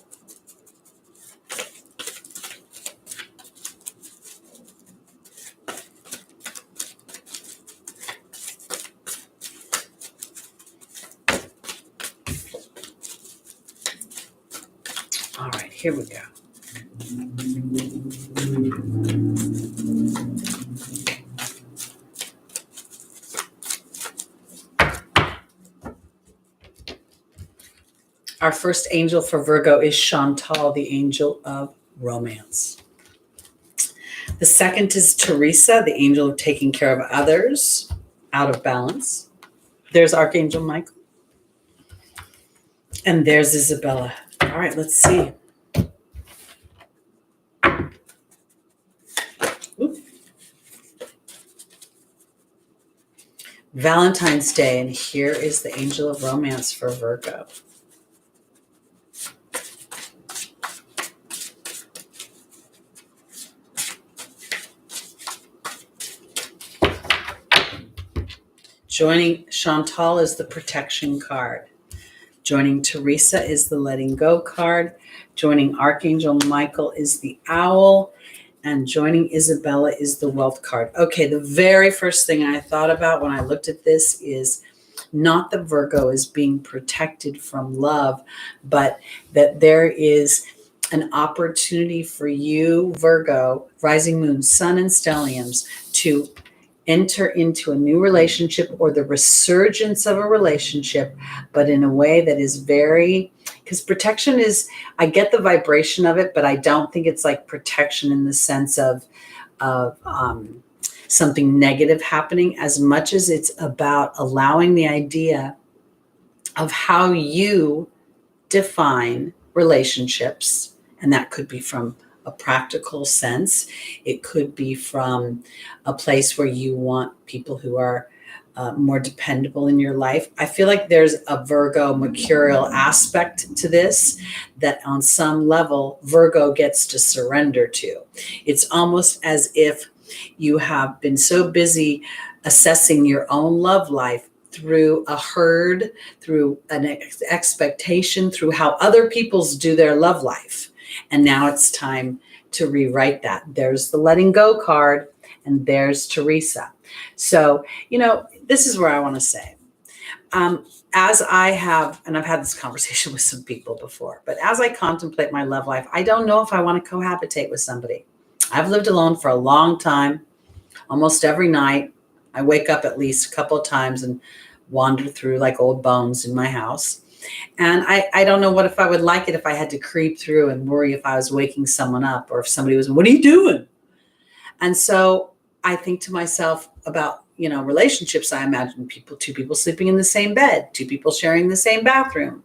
All right, here we go. Our first angel for Virgo is Chantal, the angel of romance. The second is Teresa, the angel of taking care of others, out of balance. There's Archangel Michael. And there's Isabella. All right, let's see. Oop. Valentine's Day, and here is the angel of romance for Virgo. Joining Chantal is the protection card. Joining Teresa is the letting go card. Joining Archangel Michael is the owl. And joining Isabella is the Wealth card. Okay, the very first thing I thought about when I looked at this is not that Virgo is being protected from love, but that there is an opportunity for you, Virgo, rising moon, sun, and stelliums, to enter into a new relationship or the resurgence of a relationship, but in a way that is very, because protection is, I get the vibration of it, but I don't think it's like protection in the sense of something negative happening, as much as it's about allowing the idea of how you define relationships. And that could be from a practical sense. It could be from a place where you want people who are more dependable in your life. I feel like there's a Virgo mercurial aspect to this that on some level Virgo gets to surrender to. It's almost as if you have been so busy assessing your own love life through a herd, through an expectation, through how other people's do their love life. And now it's time to rewrite that. There's the letting go card, and there's Teresa. So, this is where I want to say, as I have, and I've had this conversation with some people before, but as I contemplate my love life, I don't know if I want to cohabitate with somebody. I've lived alone for a long time. Almost every night, I wake up at least a couple of times and wander through like old bones in my house. And I don't know if I would like it if I had to creep through and worry if I was waking someone up, or if somebody was, what are you doing? And so I think to myself about, relationships. I imagine two people sleeping in the same bed, two people sharing the same bathroom,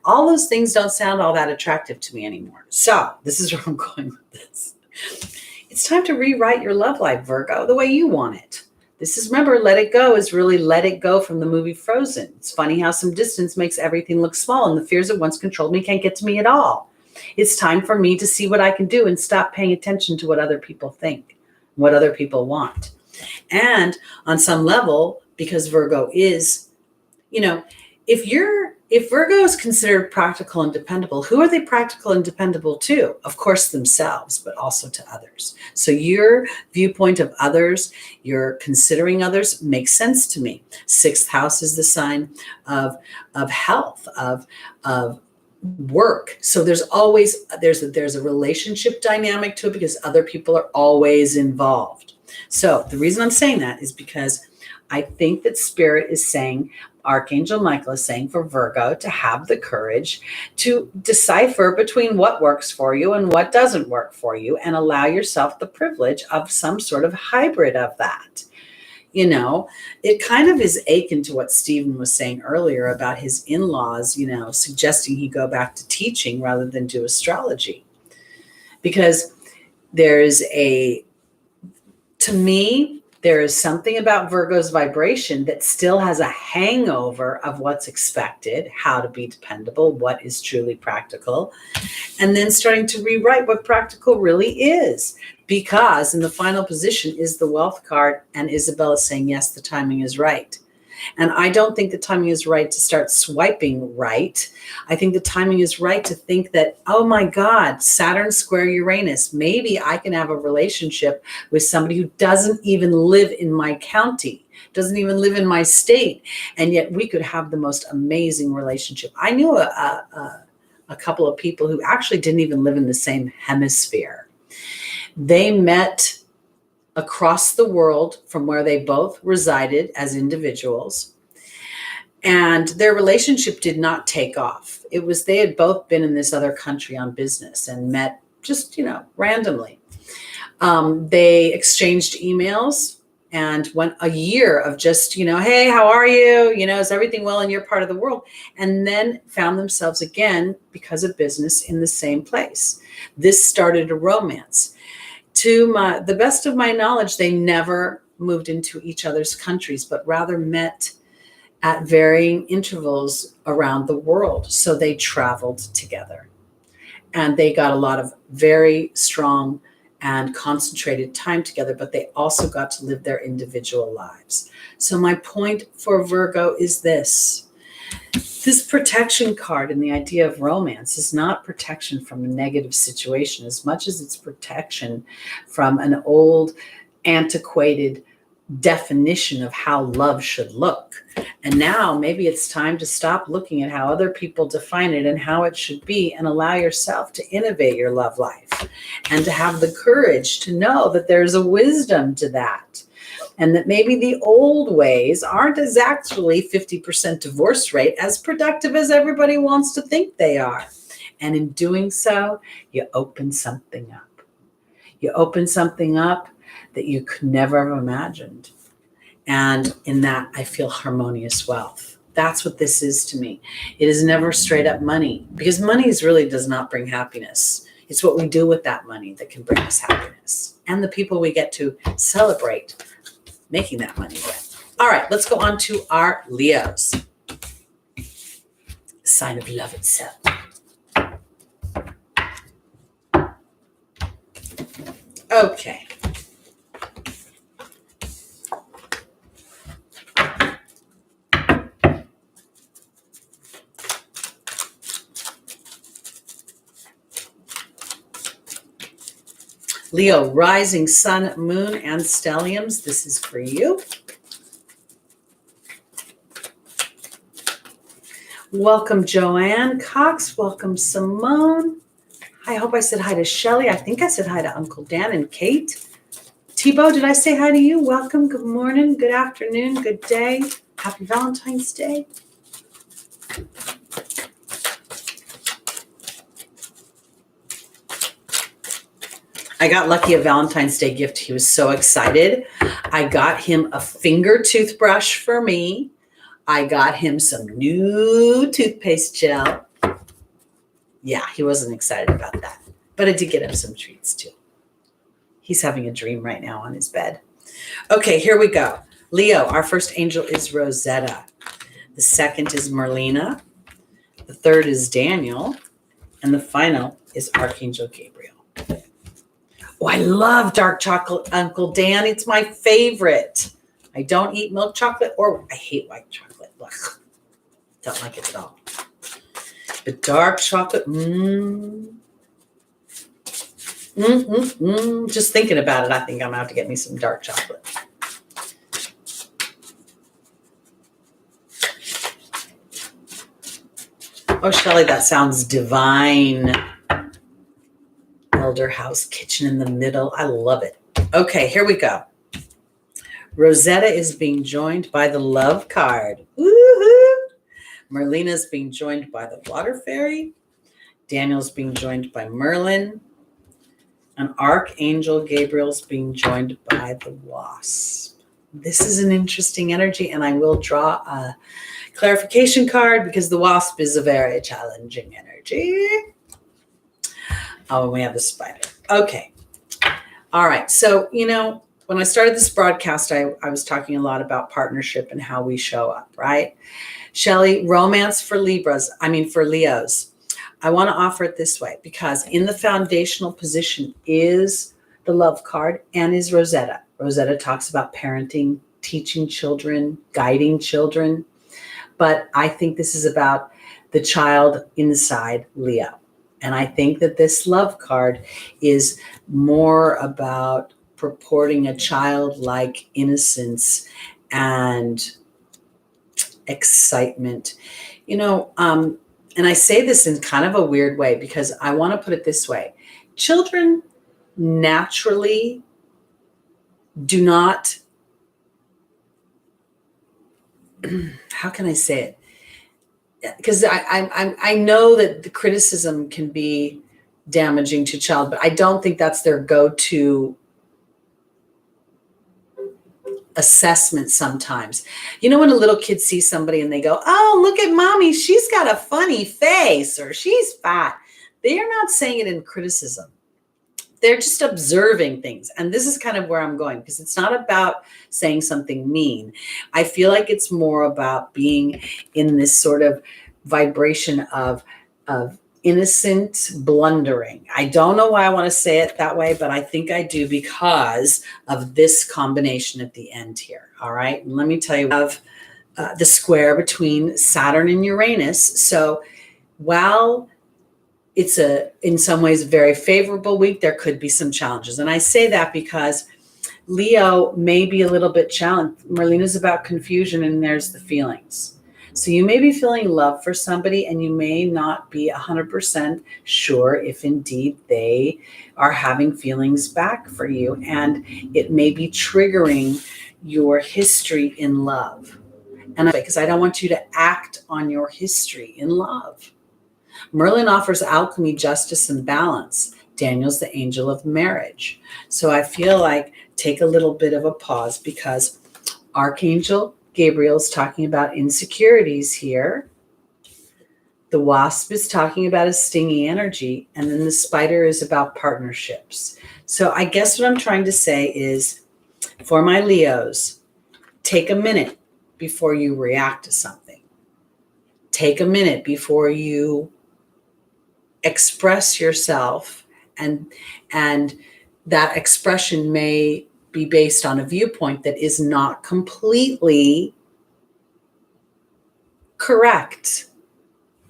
All those things don't sound all that attractive to me anymore. So this is where I'm going with this. It's time to rewrite your love life, Virgo, the way you want it. This is, remember, let it go is really let it go from the movie Frozen. It's funny how some distance makes everything look small, and the fears that once controlled me can't get to me at all. It's time for me to see what I can do and stop paying attention to what other people think, what other people want. And on some level, because Virgo is, if Virgo is considered practical and dependable, who are they practical and dependable to? Of course, themselves, but also to others. So your viewpoint of others, your considering others, makes sense to me. Sixth house is the sign of health, of work. So there's a relationship dynamic to it because other people are always involved. So the reason I'm saying that is because I think that Spirit is saying, Archangel Michael is saying for Virgo to have the courage to decipher between what works for you and what doesn't work for you, and allow yourself the privilege of some sort of hybrid of that. It kind of is akin to what Stephen was saying earlier about his in-laws, suggesting he go back to teaching rather than do astrology. Because to me, there is something about Virgo's vibration that still has a hangover of what's expected, how to be dependable, what is truly practical, and then starting to rewrite what practical really is. Because in the final position is the Wealth card, and Isabella saying, yes, the timing is right. And I don't think the timing is right to start swiping right. I think the timing is right to think that, oh my God, Saturn square Uranus, maybe I can have a relationship with somebody who doesn't even live in my county, doesn't even live in my state, and yet we could have the most amazing relationship. I knew a couple of people who actually didn't even live in the same hemisphere. They met across the world from where they both resided as individuals. And their relationship did not take off. It was, they had both been in this other country on business and met just, randomly. They exchanged emails and went a year of just, hey, how are you? Is everything well in your part of the world? And then found themselves again, because of business, in the same place. This started a romance. To the best of my knowledge, they never moved into each other's countries, but rather met at varying intervals around the world. So they traveled together, and they got a lot of very strong and concentrated time together, but they also got to live their individual lives. So my point for Virgo is this: This protection card and the idea of romance is not protection from a negative situation as much as it's protection from an old, antiquated definition of how love should look. And now maybe it's time to stop looking at how other people define it and how it should be, and allow yourself to innovate your love life and to have the courage to know that there's a wisdom to that. And that maybe the old ways aren't as actually 50% divorce rate as productive as everybody wants to think they are. And in doing so, you open something up. You open something up that you could never have imagined. And in that, I feel harmonious wealth. That's what this is to me. It is never straight up money, because money really does not bring happiness. It's what we do with that money that can bring us happiness, and the people we get to celebrate making that money with. All right, let's go on to our Leos. Sign of love itself. Okay. Leo, rising sun, moon, and stelliums. This is for you. Welcome, Joanne Cox. Welcome, Simone. I hope I said hi to Shelly. I think I said hi to Uncle Dan and Kate. Thibaut, did I say hi to you? Welcome. Good morning. Good afternoon. Good day. Happy Valentine's Day. I got Lucky a Valentine's Day gift. He was so excited. I got him a finger toothbrush for me. I got him some new toothpaste gel. Yeah, he wasn't excited about that. But I did get him some treats too. He's having a dream right now on his bed. Okay, here we go. Leo, our first angel is Rosetta. The second is Merlina. The third is Daniel. And the final is Archangel Gabriel. Oh, I love dark chocolate, Uncle Dan. It's my favorite. I don't eat milk chocolate, or I hate white chocolate. Ugh. Don't like it at all. But dark chocolate, Just thinking about it, I think I'm going to have to get me some dark chocolate. Oh, Shelley, that sounds divine. Elder house, kitchen in the middle. I love it. Okay, here we go. Rosetta is being joined by the love card. Woohoo! Merlina is being joined by the water fairy. Daniel's being joined by Merlin. And Archangel Gabriel's being joined by the wasp. This is an interesting energy, and I will draw a clarification card because the wasp is a very challenging energy. Oh, and we have the spider. Okay. All right. So, when I started this broadcast, I was talking a lot about partnership and how we show up, right? Shelley, romance for for Leos. I want to offer it this way, because in the foundational position is the love card and is Rosetta. Rosetta talks about parenting, teaching children, guiding children. But I think this is about the child inside Leo. And I think that this love card is more about purporting a childlike innocence and excitement. And I say this in kind of a weird way because I want to put it this way. Children naturally do not, how can I say it? Because I know that the criticism can be damaging to child, but I don't think that's their go-to assessment sometimes. When a little kid sees somebody and they go, oh, look at mommy, she's got a funny face, or she's fat. They are not saying it in criticism. They're just observing things. And this is kind of where I'm going, because it's not about saying something mean. I feel like it's more about being in this sort of vibration of innocent blundering. I don't know why I want to say it that way, but I think I do because of this combination at the end here. All right. And let me tell you, of the square between Saturn and Uranus. So while it's in some ways, very favorable week, there could be some challenges. And I say that because Leo may be a little bit challenged. Merlina's about confusion, and there's the feelings. So you may be feeling love for somebody, and you may not be 100% sure if indeed they are having feelings back for you. And it may be triggering your history in love. And because I don't want you to act on your history in love. Merlin offers alchemy, justice, and balance. Daniel's the angel of marriage. So I feel like take a little bit of a pause, because Archangel Gabriel is talking about insecurities here. The wasp is talking about a stingy energy. And then the spider is about partnerships. So I guess what I'm trying to say is, for my Leos, take a minute before you react to something. Take a minute before you express yourself, and that expression may be based on a viewpoint that is not completely correct.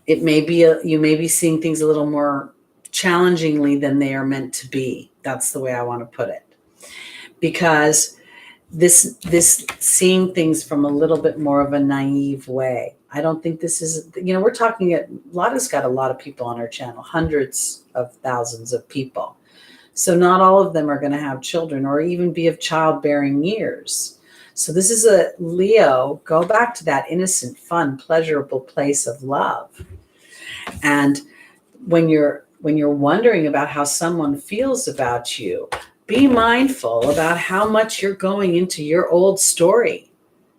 It may be you may be seeing things a little more challengingly than they are meant to be. That's the way I want to put it, because this seeing things from a little bit more of a naive way. I don't think this is, we're talking Lada's got a lot of people on her channel, hundreds of thousands of people. So not all of them are going to have children or even be of childbearing years. So this is a Leo, go back to that innocent, fun, pleasurable place of love. And when you're wondering about how someone feels about you, be mindful about how much you're going into your old story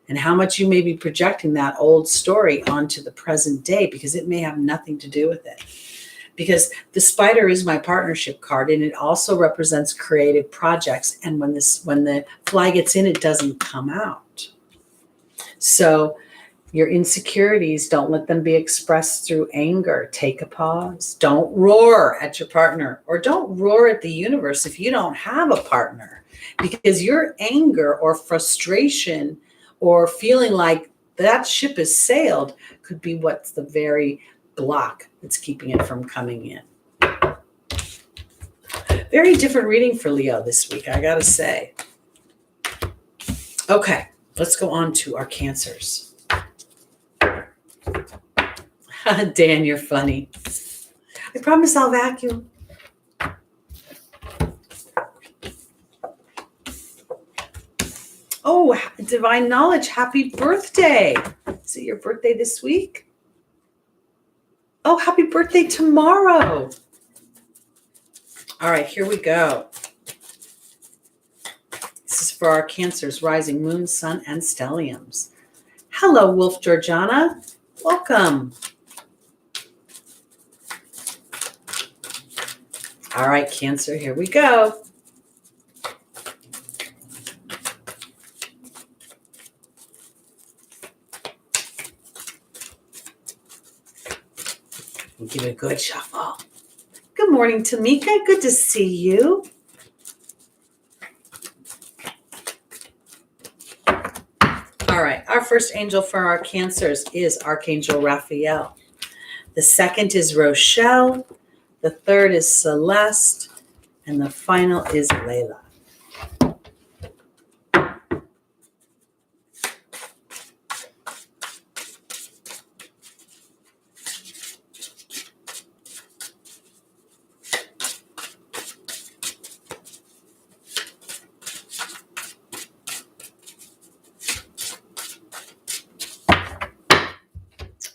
and how much you may be projecting that old story onto the present day, because it may have nothing to do with it. Because the spider is my partnership card, and it also represents creative projects. And when the fly gets in, it doesn't come out. So your insecurities, don't let them be expressed through anger. Take a pause. Don't roar at your partner, or don't roar at the universe if you don't have a partner, because your anger or frustration or feeling like that ship has sailed could be what's the very block that's keeping it from coming in. Very different reading for Leo this week, I gotta say. Okay, let's go on to our Cancers. Dan, you're funny. I promise I'll vacuum. Oh, Divine Knowledge, happy birthday. Is it your birthday this week? Oh, happy birthday tomorrow. All right, here we go. This is for our Cancers, rising moon, sun, and stelliums. Hello, Wolf Georgiana. Welcome. All right, Cancer, here we go. We'll give it a good shuffle. Good morning, Tamika. Good to see you. All right, our first angel for our Cancers is Archangel Raphael. The second is Rochelle. The third is Celeste. And the final is Layla.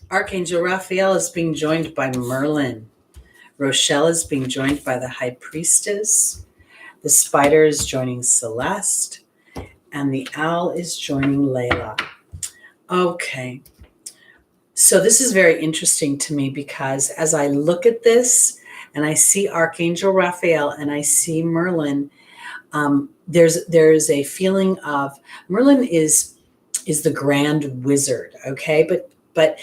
Archangel Raphael is being joined by Merlin. Rochelle is being joined by the High Priestess. The spider is joining Celeste. And the owl is joining Layla. Okay. So this is very interesting to me, because as I look at this and I see Archangel Raphael and I see Merlin, there's a feeling of Merlin is the grand wizard, okay? But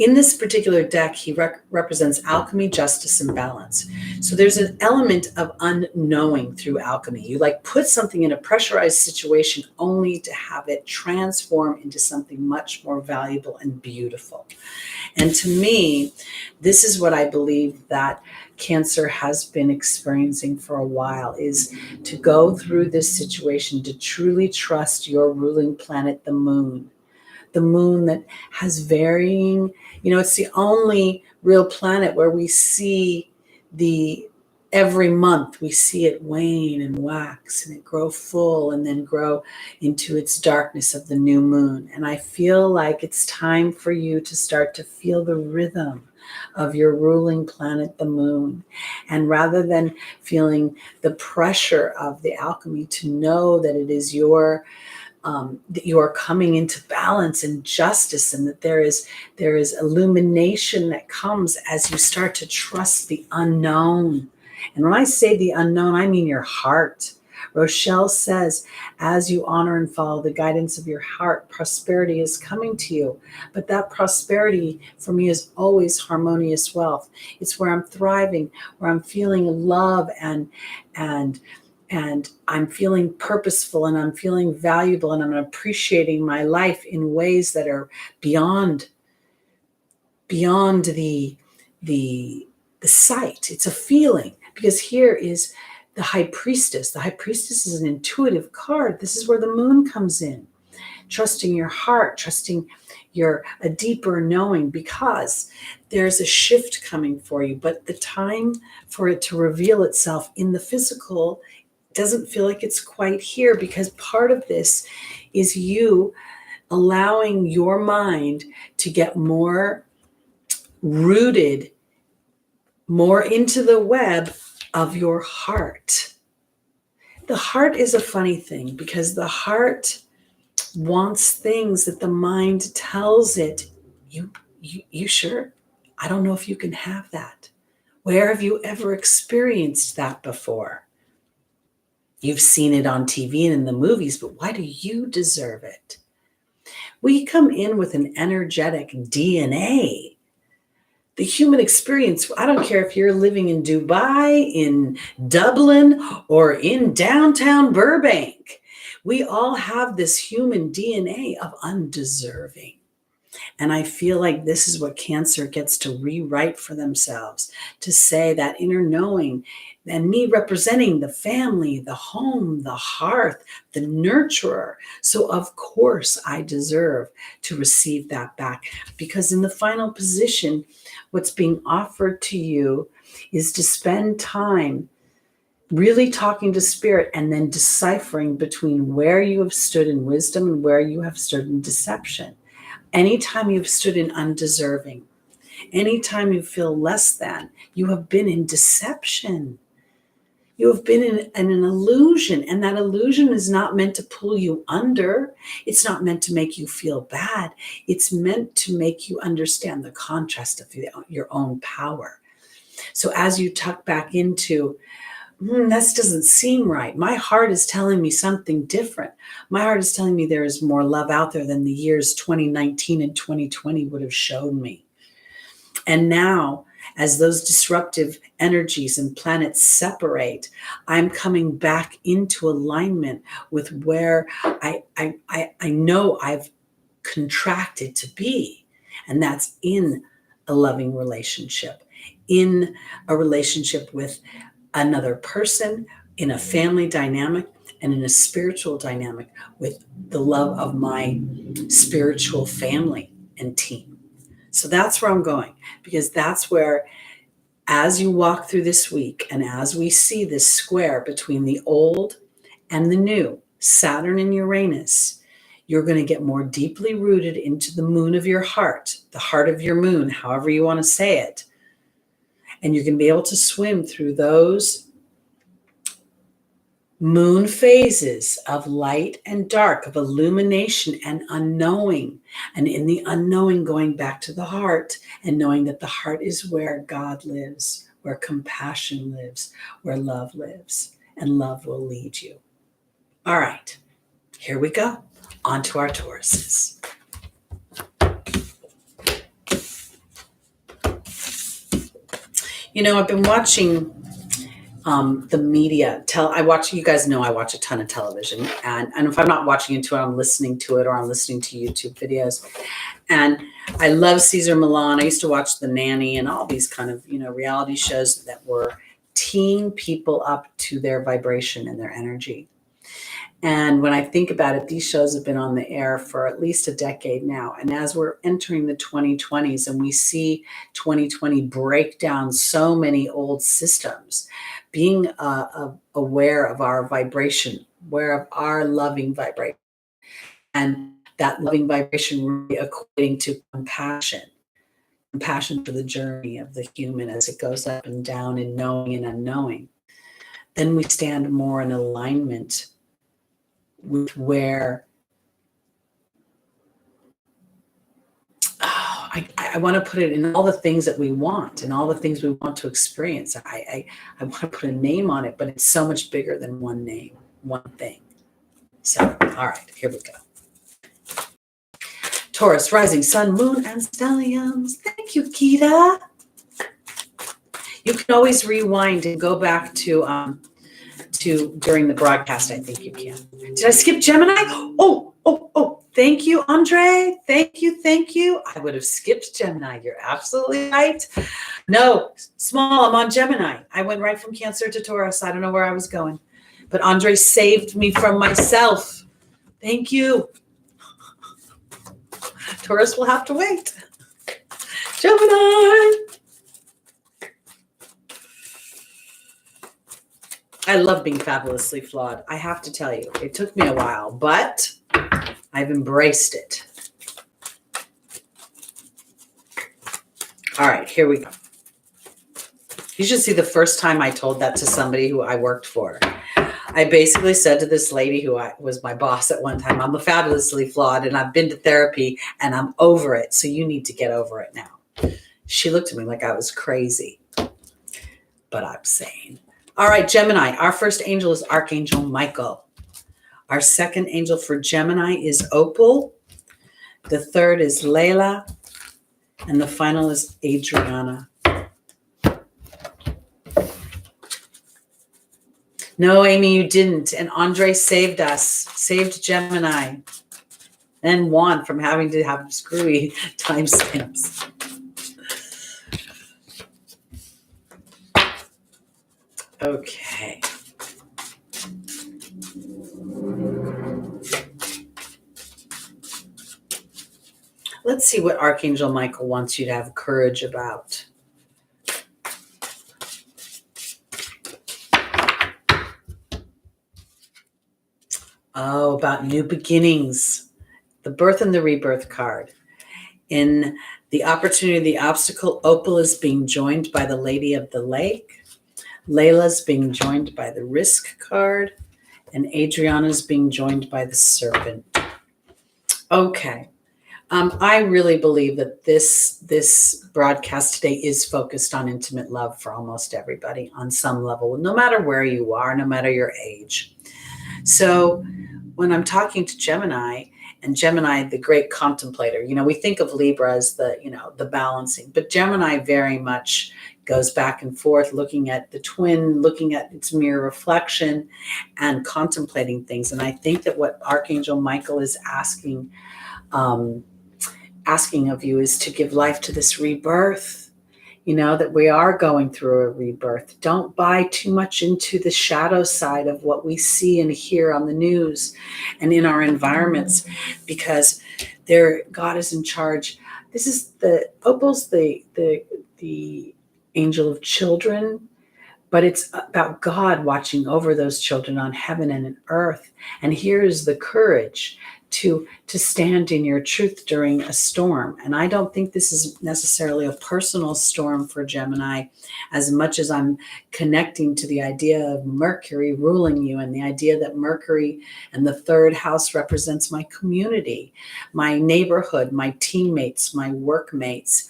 in this particular deck, he represents alchemy, justice, and balance. So there's an element of unknowing through alchemy. You like put something in a pressurized situation only to have it transform into something much more valuable and beautiful. And to me, this is what I believe that Cancer has been experiencing for a while, is to go through this situation, to truly trust your ruling planet, the moon. The moon that has varying, it's the only real planet where we see every month we see it wane and wax and it grow full and then grow into its darkness of the new moon. And I feel like it's time for you to start to feel the rhythm of your ruling planet, the moon. And rather than feeling the pressure of the alchemy, to know that it is that you are coming into balance and justice, and that there is illumination that comes as you start to trust the unknown. And when I say the unknown, I mean your heart. Rochelle says, as you honor and follow the guidance of your heart, prosperity is coming to you. But that prosperity for me is always harmonious wealth. It's where I'm thriving, where I'm feeling love and I'm feeling purposeful, and I'm feeling valuable, and I'm appreciating my life in ways that are beyond the sight. It's a feeling, because here is the High Priestess. The High Priestess is an intuitive card. This is where the moon comes in. Trusting your heart, trusting a deeper knowing, because there's a shift coming for you. But the time for it to reveal itself in the physical doesn't feel like it's quite here, because part of this is you allowing your mind to get more rooted, more into the web of your heart. The heart is a funny thing, because the heart wants things that the mind tells it, you sure? I don't know if you can have that. Where have you ever experienced that before? You've seen it on TV and in the movies, but why do you deserve it? We come in with an energetic DNA. The human experience, I don't care if you're living in Dubai, in Dublin, or in downtown Burbank. We all have this human DNA of undeserving. And I feel like this is what Cancer gets to rewrite for themselves, to say that inner knowing, and me representing the family, the home, the hearth, the nurturer. So of course I deserve to receive that back, because in the final position, what's being offered to you is to spend time really talking to spirit, and then deciphering between where you have stood in wisdom and where you have stood in deception. Anytime you've stood in undeserving, anytime you feel less than, you have been in deception. You have been in an illusion, and that illusion is not meant to pull you under. It's not meant to make you feel bad. It's meant to make you understand the contrast of your own power. So as you tuck back into, this doesn't seem right. My heart is telling me something different. My heart is telling me there is more love out there than the years 2019 and 2020 would have shown me. And now, as those disruptive energies and planets separate, I'm coming back into alignment with where I know I've contracted to be. And that's in a loving relationship, in a relationship with another person, in a family dynamic, and in a spiritual dynamic with the love of my spiritual family and team. So that's where I'm going, because that's where, as you walk through this week, and as we see this square between the old and the new, Saturn and Uranus, you're going to get more deeply rooted into the moon of your heart, the heart of your moon, however you want to say it. And you're going to be able to swim through those moon phases of light and dark, of illumination and unknowing. And in the unknowing, going back to the heart and knowing that the heart is where God lives, where compassion lives, where love lives, and love will lead you. All right, here we go. On to our Tauruses. You know, I've been watching the media. You guys know I watch a ton of television. And if I'm not watching into it, I'm listening to it, or I'm listening to YouTube videos. And I love Cesar Millan. I used to watch The Nanny and all these kind of, reality shows that were teeing people up to their vibration and their energy. And when I think about it, these shows have been on the air for at least a decade now. And as we're entering the 2020s and we see 2020 break down so many old systems, being aware of our vibration, aware of our loving vibration, and that loving vibration really equating to compassion for the journey of the human as it goes up and down in knowing and unknowing, then we stand more in alignment with where I want to put it in all the things that we want and all the things we want to experience. I want to put a name on it, but it's so much bigger than one name, one thing. So, all right, here we go. Taurus, rising sun, moon, and stelliums. Thank you, Gita. You can always rewind and go back to during the broadcast. I think you can. Did I skip Gemini? Oh. Thank you, Andre. Thank you. I would have skipped Gemini. You're absolutely right. No, small, I'm on Gemini. I went right from Cancer to Taurus. I don't know where I was going. But Andre saved me from myself. Thank you. Taurus will have to wait. Gemini. I love being fabulously flawed. I have to tell you, it took me a while, but I've embraced it. All right, here we go. You should see the first time I told that to somebody who I worked for. I basically said to this lady who was my boss at one time, I'm fabulously flawed and I've been to therapy and I'm over it. So you need to get over it now. She looked at me like I was crazy, but I'm sane. All right, Gemini, our first angel is Archangel Michael. Our second angel for Gemini is Opal. The third is Layla. And the final is Adriana. No, Amy, you didn't. And Andre saved us, saved Gemini, and Juan from having to have screwy timestamps. Okay. Let's see what Archangel Michael wants you to have courage about. Oh, about new beginnings. The birth and the rebirth card. In the opportunity, the obstacle, Opal is being joined by the Lady of the Lake. Layla's being joined by the Risk card. And Adriana's being joined by the Serpent. Okay. I really believe that this broadcast today is focused on intimate love for almost everybody on some level, no matter where you are, no matter your age. So when I'm talking to Gemini, and Gemini, the great contemplator, we think of Libra as the balancing, but Gemini very much goes back and forth, looking at the twin, looking at its mirror reflection and contemplating things. And I think that what Archangel Michael is asking of you is to give life to this rebirth, that we are going through a rebirth. Don't buy too much into the shadow side of what we see and hear on the news and in our environments, because God is in charge. This is Opal's the angel of children, but it's about God watching over those children on heaven and on earth. And here is the courage to stand in your truth during a storm. And I don't think this is necessarily a personal storm for Gemini, as much as I'm connecting to the idea of Mercury ruling you, and the idea that Mercury and the third house represents my community, my neighborhood, my teammates, my workmates.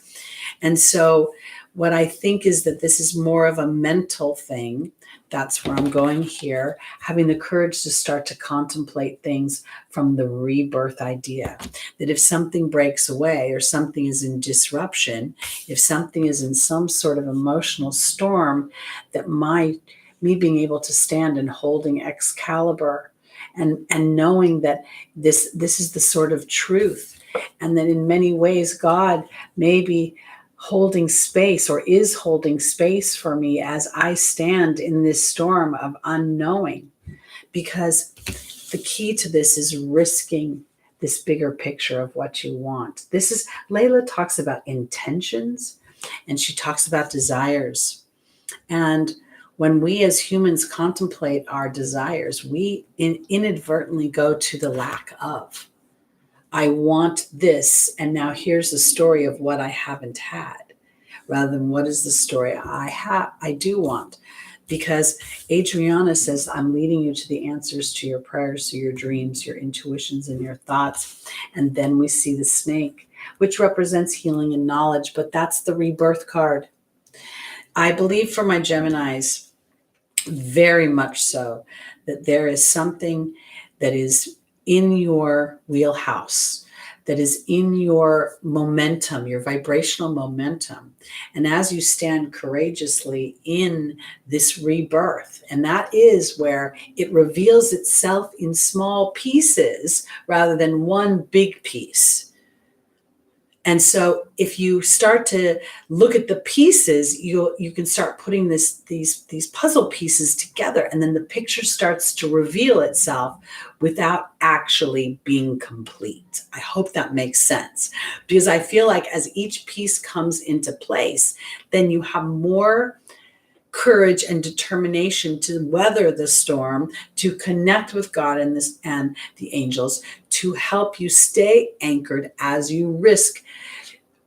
And so what I think is that this is more of a mental thing. That's where I'm going here, having the courage to start to contemplate things from the rebirth idea. That if something breaks away or something is in disruption, if something is in some sort of emotional storm, that me being able to stand and holding Excalibur and knowing that this is the sort of truth, and that in many ways God may be holding space or is holding space for me as I stand in this storm of unknowing. Because the key to this is risking this bigger picture of what you want. Layla talks about intentions, and she talks about desires. And when we as humans contemplate our desires, we inadvertently go to the lack of. I want this, and now here's the story of what I haven't had, rather than what is the story I do want. Because Adriana says, I'm leading you to the answers to your prayers, to your dreams, your intuitions, and your thoughts. And then we see the snake, which represents healing and knowledge, but that's the rebirth card. I believe for my Geminis, very much so, that there is something that is in your wheelhouse, that is in your momentum, your vibrational momentum. And as you stand courageously in this rebirth, and that is where it reveals itself in small pieces rather than one big piece. And so if you start to look at the pieces, you can start putting these puzzle pieces together, and then the picture starts to reveal itself without actually being complete. I hope that makes sense, because I feel like as each piece comes into place, then you have more courage and determination to weather the storm, to connect with God and the angels, to help you stay anchored as you risk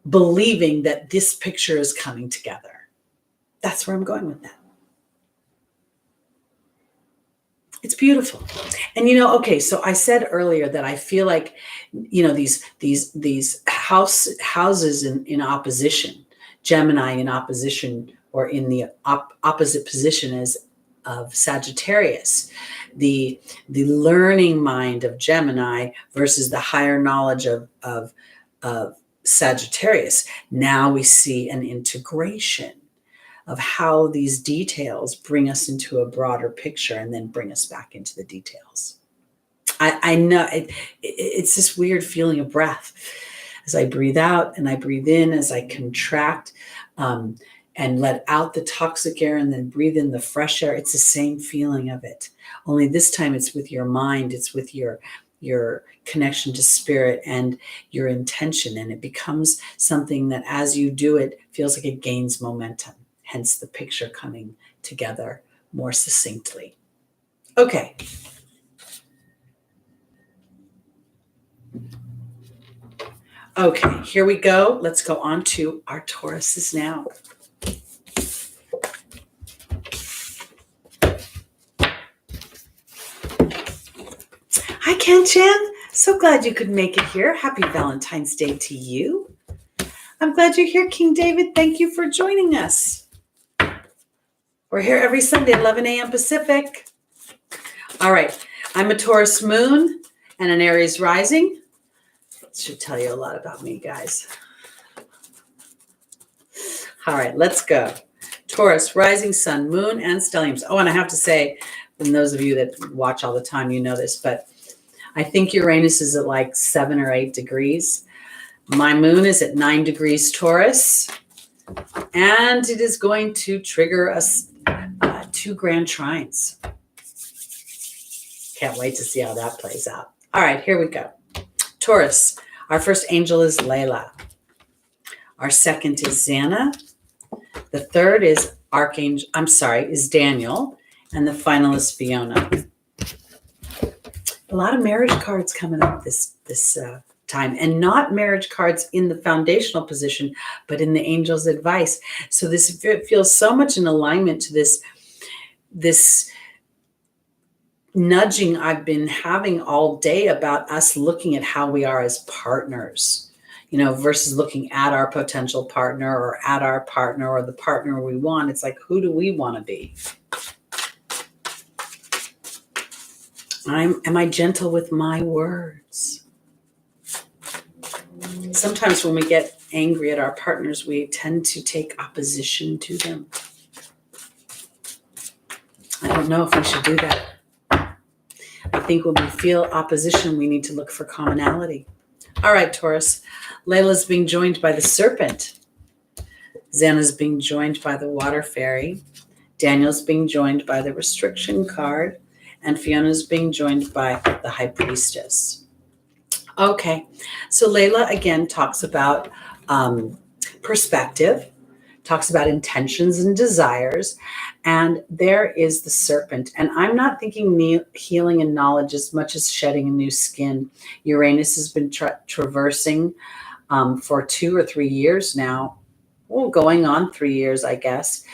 believing that this picture is coming together. That's where I'm going with that. It's beautiful. And okay, so I said earlier that I feel like, these houses in opposition, Gemini in opposition or in the opposite position as of Sagittarius, the learning mind of Gemini versus the higher knowledge of Sagittarius. Now we see an integration of how these details bring us into a broader picture and then bring us back into the details. I know it's this weird feeling of breath as I breathe out and I breathe in, as I contract and let out the toxic air and then breathe in the fresh air. It's the same feeling of it. Only this time it's with your mind. It's with your connection to spirit and your intention. And it becomes something that as you do it, feels like it gains momentum. Hence the picture coming together more succinctly. Okay. Okay, here we go. Let's go on to our Tauruses now. Hi, Ken-chan. So glad you could make it here. Happy Valentine's Day to you. I'm glad you're here, King David. Thank you for joining us. We're here every Sunday at 11 a.m. Pacific. All right. I'm a Taurus Moon and an Aries rising. That should tell you a lot about me, guys. All right, let's go. Taurus, rising sun, moon, and stelliums. Oh, and I have to say, and those of you that watch all the time, you know this, but I think Uranus is at like 7 or 8 degrees. My moon is at 9 degrees Taurus, and it is going to trigger us 2 grand trines. Can't wait to see how that plays out. All right, here we go. Taurus, our first angel is Layla. Our second is Xana. The third is is Daniel. And the final is Fiona. A lot of marriage cards coming up this time, and not marriage cards in the foundational position, but in the angel's advice. So this feels so much in alignment to this nudging I've been having all day about us looking at how we are as partners. versus looking at our potential partner or at our partner or the partner we want. It's like, who do we want to be? Am I gentle with my words? Sometimes when we get angry at our partners, we tend to take opposition to them. I don't know if we should do that. I think when we feel opposition, we need to look for commonality. All right, Taurus. Layla's being joined by the Serpent. Xana's being joined by the Water Fairy. Daniel's being joined by the Restriction card. And Fiona's being joined by the High Priestess. Okay, so Layla again talks about perspective, talks about intentions and desires, and there is the Serpent. And I'm not thinking healing and knowledge as much as shedding a new skin. Uranus has been traversing for 2 or 3 years now, well, going on 3 years, I guess,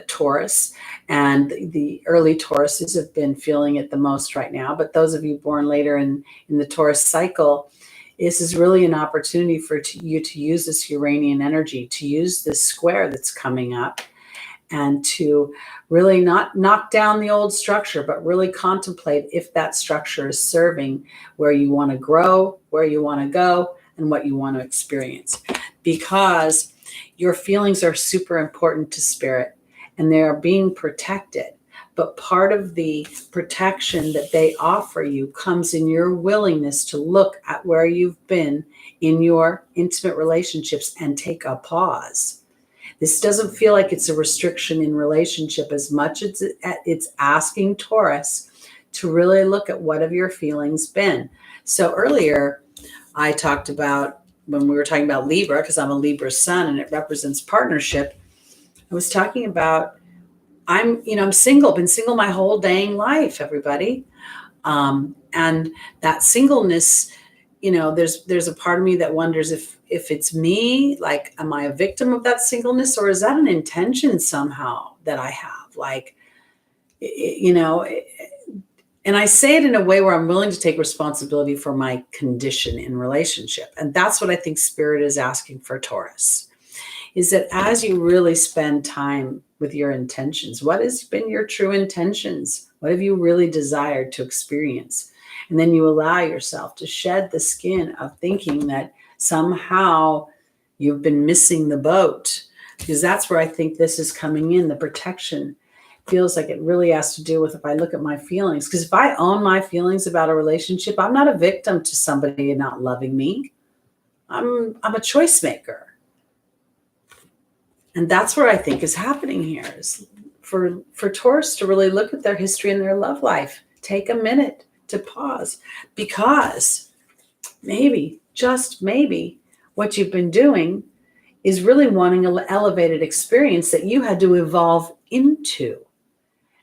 Taurus. And the early Tauruses have been feeling it the most right now. But those of you born later in the Taurus cycle, this is really an opportunity for you to use this Uranian energy, to use this square that's coming up, and to really not knock down the old structure, but really contemplate if that structure is serving where you want to grow, where you want to go, and what you want to experience. Because your feelings are super important to Spirit, and they are being protected. But part of the protection that they offer you comes in your willingness to look at where you've been in your intimate relationships and take a pause. This doesn't feel like it's a restriction in relationship as much as it's asking Taurus to really look at what have your feelings been. So earlier I talked about, when we were talking about Libra, because I'm a Libra sun and it represents partnership, I was talking about I'm single, been single my whole dang life, everybody. And that singleness, there's a part of me that wonders if it's me, like, am I a victim of that singleness, or is that an intention somehow that I have? Like, and I say it in a way where I'm willing to take responsibility for my condition in relationship. And that's what I think Spirit is asking for Taurus, is that as you really spend time with your intentions, what has been your true intentions? What have you really desired to experience? And then you allow yourself to shed the skin of thinking that somehow you've been missing the boat, because that's where I think this is coming in. The protection feels like it really has to do with, if I look at my feelings, because if I own my feelings about a relationship, I'm not a victim to somebody not loving me. I'm a choice maker. And that's where I think is happening here, is for Taurus to really look at their history and their love life. Take a minute to pause, because maybe, just maybe, what you've been doing is really wanting an elevated experience that you had to evolve into.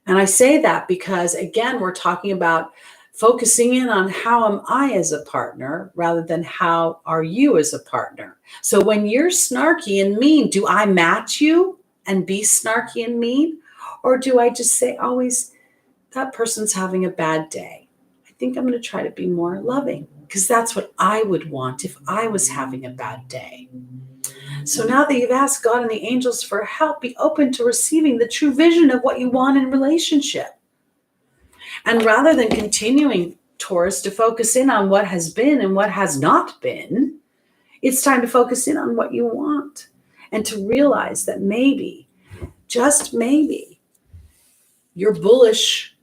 And I say that because, again, we're talking about focusing in on how am I as a partner rather than how are you as a partner. So when you're snarky and mean, do I match you and be snarky and mean? Or do I just say always, that person's having a bad day? I think I'm going to try to be more loving, because that's what I would want if I was having a bad day. So now that you've asked God and the angels for help, be open to receiving the true vision of what you want in relationship. And rather than continuing, Taurus, to focus in on what has been and what has not been, it's time to focus in on what you want, and to realize that maybe, just maybe, your bullish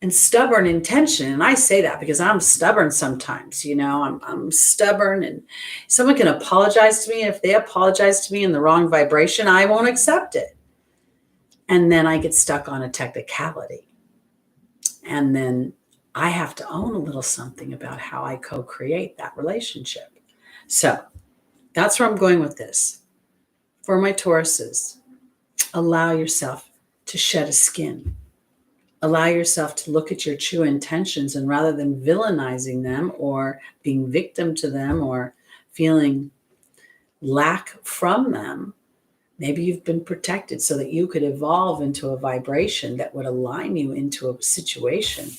and stubborn intention, and I say that because I'm stubborn sometimes, I'm stubborn, and someone can apologize to me. If they apologize to me in the wrong vibration, I won't accept it. And then I get stuck on a technicality. And then I have to own a little something about how I co-create that relationship. So that's where I'm going with this. For my Tauruses, allow yourself to shed a skin. Allow yourself to look at your true intentions, and rather than villainizing them or being victim to them or feeling lack from them, Maybe you've been protected so that you could evolve into a vibration that would align you into a situation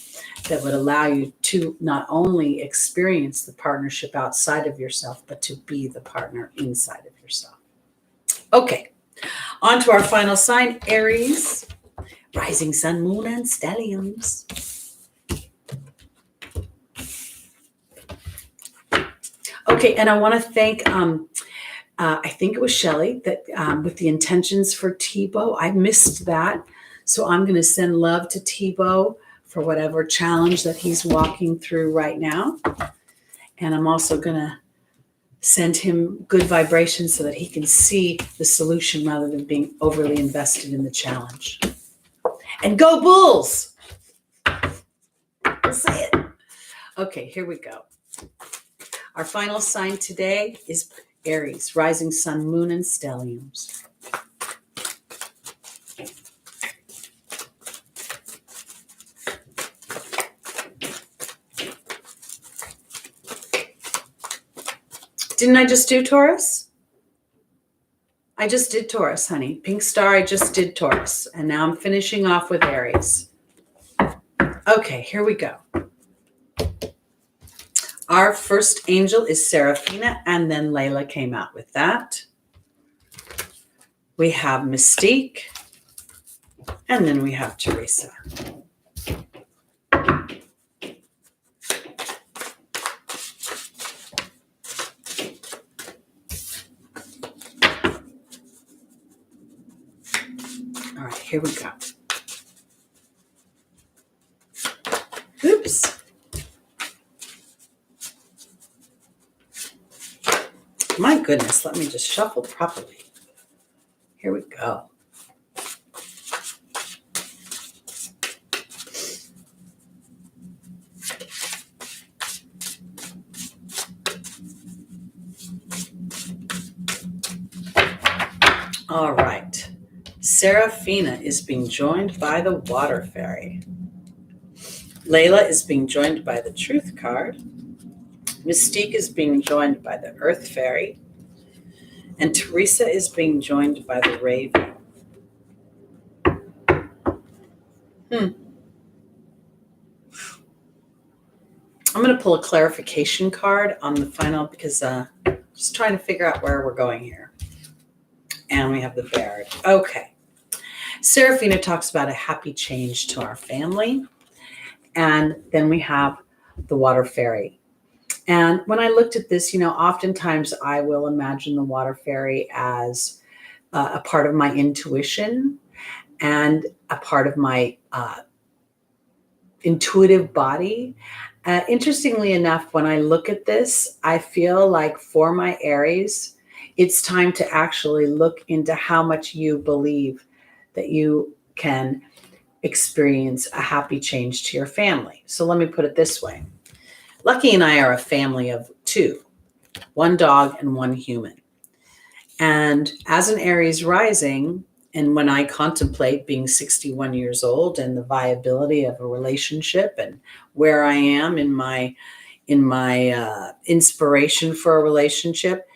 that would allow you to not only experience the partnership outside of yourself, but to be the partner inside of yourself. Okay, on to our final sign, Aries, rising sun, moon, and stelliums. Okay, and I want to thank, I think it was Shelly that with the intentions for Tebow. I missed that. So I'm going to send love to Tebow for whatever challenge that he's walking through right now. And I'm also going to send him good vibrations so that he can see the solution rather than being overly invested in the challenge. And go Bulls! I'll say it. Okay, here we go. Our final sign today is Aries, rising sun, moon, and stelliums. Didn't I just do Taurus? I just did Taurus, honey. Pink star, I just did Taurus. And now I'm finishing off with Aries. Okay, here we go. Our first angel is Seraphina, and then Layla came out with that. We have Mystique, and then we have Teresa. All right, here we go. Oops. My goodness, let me just shuffle properly. Here we go. All right. Seraphina is being joined by the Water Fairy. Layla is being joined by the Truth card. Mystique is being joined by the Earth Fairy. And Teresa is being joined by the Raven. I'm going to pull a clarification card on the final because just trying to figure out where we're going here. And we have the Baird. Okay. Seraphina talks about a happy change to our family. And then we have the Water Fairy. And when I looked at this, oftentimes I will imagine the Water Fairy as a part of my intuition and a part of my intuitive body. Interestingly enough, when I look at this, I feel like for my Aries, it's time to actually look into how much you believe that you can experience a happy change to your family. So let me put it this way. Lucky and I are a family of two, one dog and one human. And as an Aries rising, and when I contemplate being 61 years old and the viability of a relationship and where I am in my inspiration for a relationship,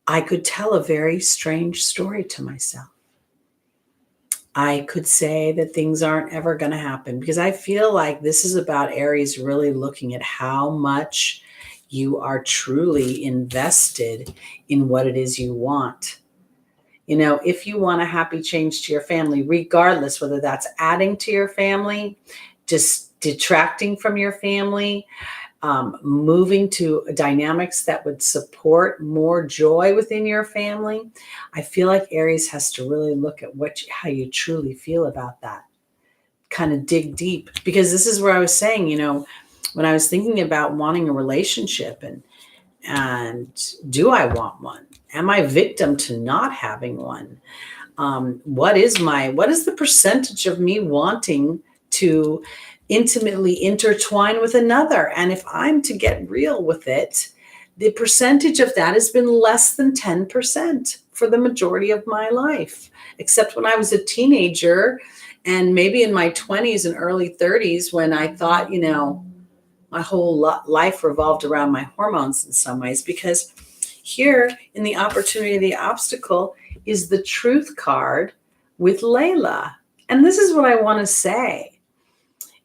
I could tell a very strange story to myself. I could say that things aren't ever going to happen because I feel like this is about Aries really looking at how much you are truly invested in what it is you want. If you want a happy change to your family, regardless whether that's adding to your family, just detracting from your family, moving to dynamics that would support more joy within your family, I feel like Aries has to really look at how you truly feel about that. Kind of dig deep, because this is where I was saying, when I was thinking about wanting a relationship and do I want one? Am I victim to not having one? What is the percentage of me wanting to intimately intertwine with another? And if I'm to get real with it, the percentage of that has been less than 10% for the majority of my life, except when I was a teenager and maybe in my 20s and early 30s when I thought, my whole life revolved around my hormones in some ways, because here in the opportunity, the obstacle is the truth card with Layla. And this is what I want to say.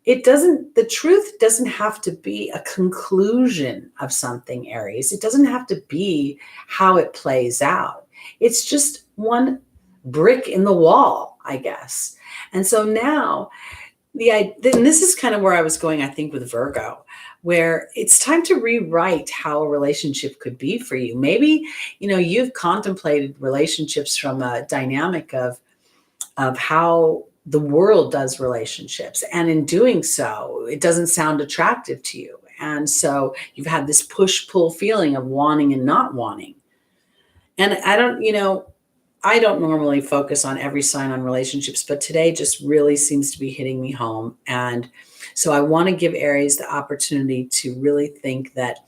The truth doesn't have to be a conclusion of something, Aries. It doesn't have to be how it plays out. It's just one brick in the wall, I guess. And so now, this is kind of where I was going, I think, with Virgo, where it's time to rewrite how a relationship could be for you. Maybe, you've contemplated relationships from a dynamic of how the world does relationships. And in doing so, it doesn't sound attractive to you. And so you've had this push-pull feeling of wanting and not wanting. And I don't normally focus on every sign on relationships, but today just really seems to be hitting me home. And so I want to give Aries the opportunity to really think that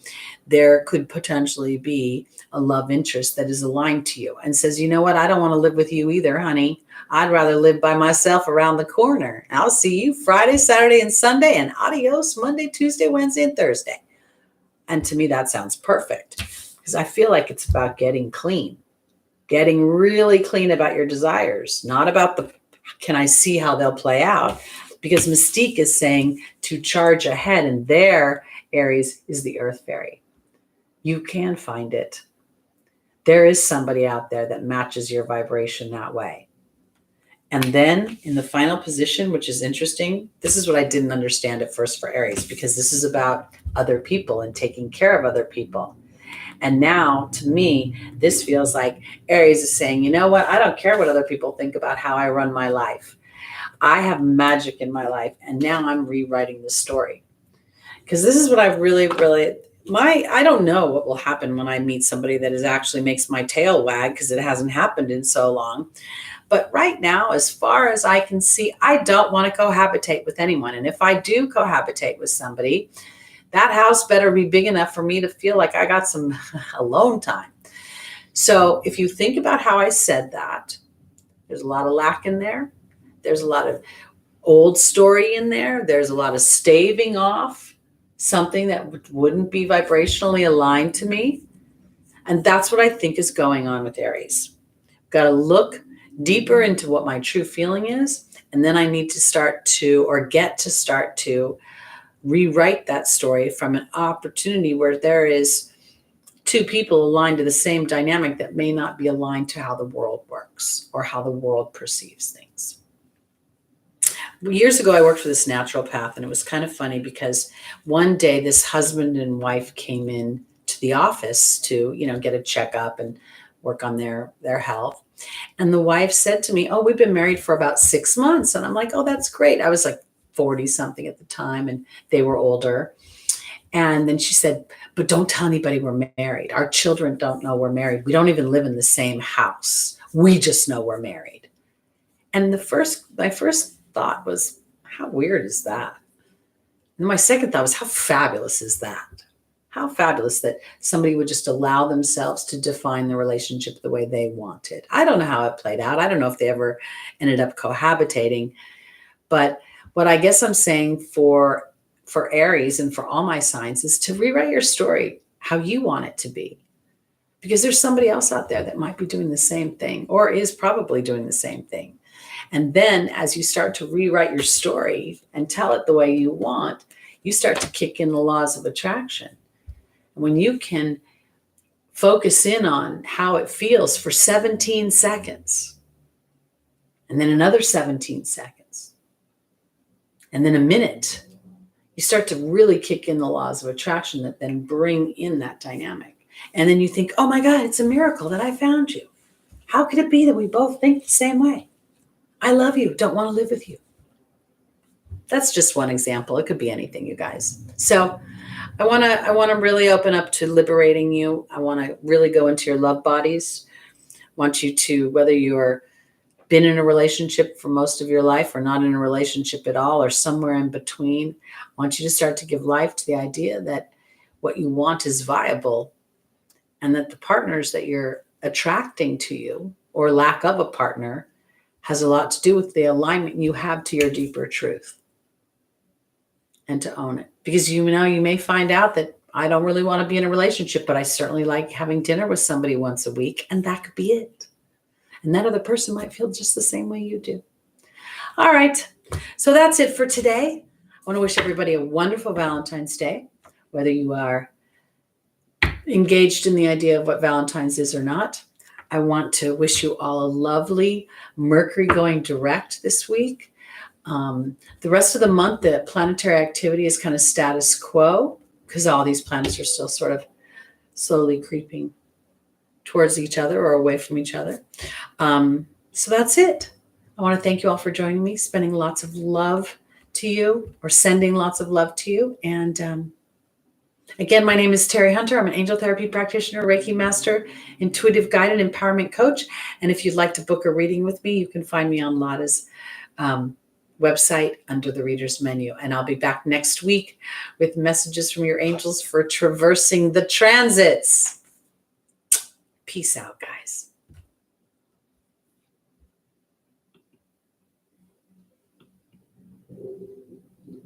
there could potentially be a love interest that is aligned to you and says, you know what, I don't want to live with you either, honey. I'd rather live by myself around the corner. I'll see you Friday, Saturday, and Sunday, and adios Monday, Tuesday, Wednesday, and Thursday. And to me, that sounds perfect, because I feel like it's about getting clean. Getting really clean about your desires, not about can I see how they'll play out? Because Mystique is saying to charge ahead, and there, Aries, is the Earth Fairy. You can find it. There is somebody out there that matches your vibration that way. And then in the final position, which is interesting, this is what I didn't understand at first for Aries, because this is about other people and taking care of other people. And now, to me, this feels like Aries is saying, you know what? I don't care what other people think about how I run my life. I have magic in my life, and now I'm rewriting the story. Because this is what I've really, I don't know what will happen when I meet somebody that actually makes my tail wag, because it hasn't happened in so long. But right now, as far as I can see, I don't want to cohabitate with anyone. And if I do cohabitate with somebody, that house better be big enough for me to feel like I got some alone time. So if you think about how I said that, there's a lot of lack in there. There's a lot of old story in there. There's a lot of staving off something that wouldn't be vibrationally aligned to me. And that's what I think is going on with Aries. Got to look deeper into what my true feeling is. And then I need to start to rewrite that story from an opportunity where there is two people aligned to the same dynamic that may not be aligned to how the world works or how the world perceives things. Years ago, I worked with this naturopath, and it was kind of funny because one day this husband and wife came in to the office to, get a checkup and work on their health. And the wife said to me, oh, we've been married for about 6 months. And I'm like, oh, that's great. I was like 40 something at the time, and they were older. And then she said, but don't tell anybody we're married. Our children don't know we're married. We don't even live in the same house. We just know we're married. And my first thought was, how weird is that? And my second thought was, how fabulous is that? How fabulous that somebody would just allow themselves to define the relationship the way they wanted. I don't know how it played out. I don't know if they ever ended up cohabitating. But what I guess I'm saying for Aries and for all my signs is to rewrite your story how you want it to be. Because there's somebody else out there that might be doing the same thing, or is probably doing the same thing. And then as you start to rewrite your story and tell it the way you want, you start to kick in the laws of attraction. When you can focus in on how it feels for 17 seconds, and then another 17 seconds, and then a minute, you start to really kick in the laws of attraction that then bring in that dynamic. And then you think, oh my God, it's a miracle that I found you. How could it be that we both think the same way? I love you, don't want to live with you. That's just one example. It could be anything, you guys. So I want to really open up to liberating you. I want to really go into your love bodies. I want you to, whether you're been in a relationship for most of your life or not in a relationship at all or somewhere in between, I want you to start to give life to the idea that what you want is viable, and that the partners that you're attracting to you, or lack of a partner, has a lot to do with the alignment you have to your deeper truth. And to own it. Because you may find out that I don't really want to be in a relationship, but I certainly like having dinner with somebody once a week, and that could be it. And that other person might feel just the same way you do. All right. So that's it for today. I want to wish everybody a wonderful Valentine's Day, whether you are engaged in the idea of what Valentine's is or not. I want to wish you all a lovely Mercury going direct this week. The rest of the month, the planetary activity is kind of status quo because all these planets are still sort of slowly creeping towards each other or away from each other. So that's it. I want to thank you all for joining me, spending lots of love to you or sending lots of love to you. And again, my name is Teri Hunter. I'm an angel therapy practitioner, Reiki master, intuitive guide, and empowerment coach. And if you'd like to book a reading with me, you can find me on Lada's website under the reader's menu. And I'll be back next week with messages from your angels for traversing the transits. Peace out, guys.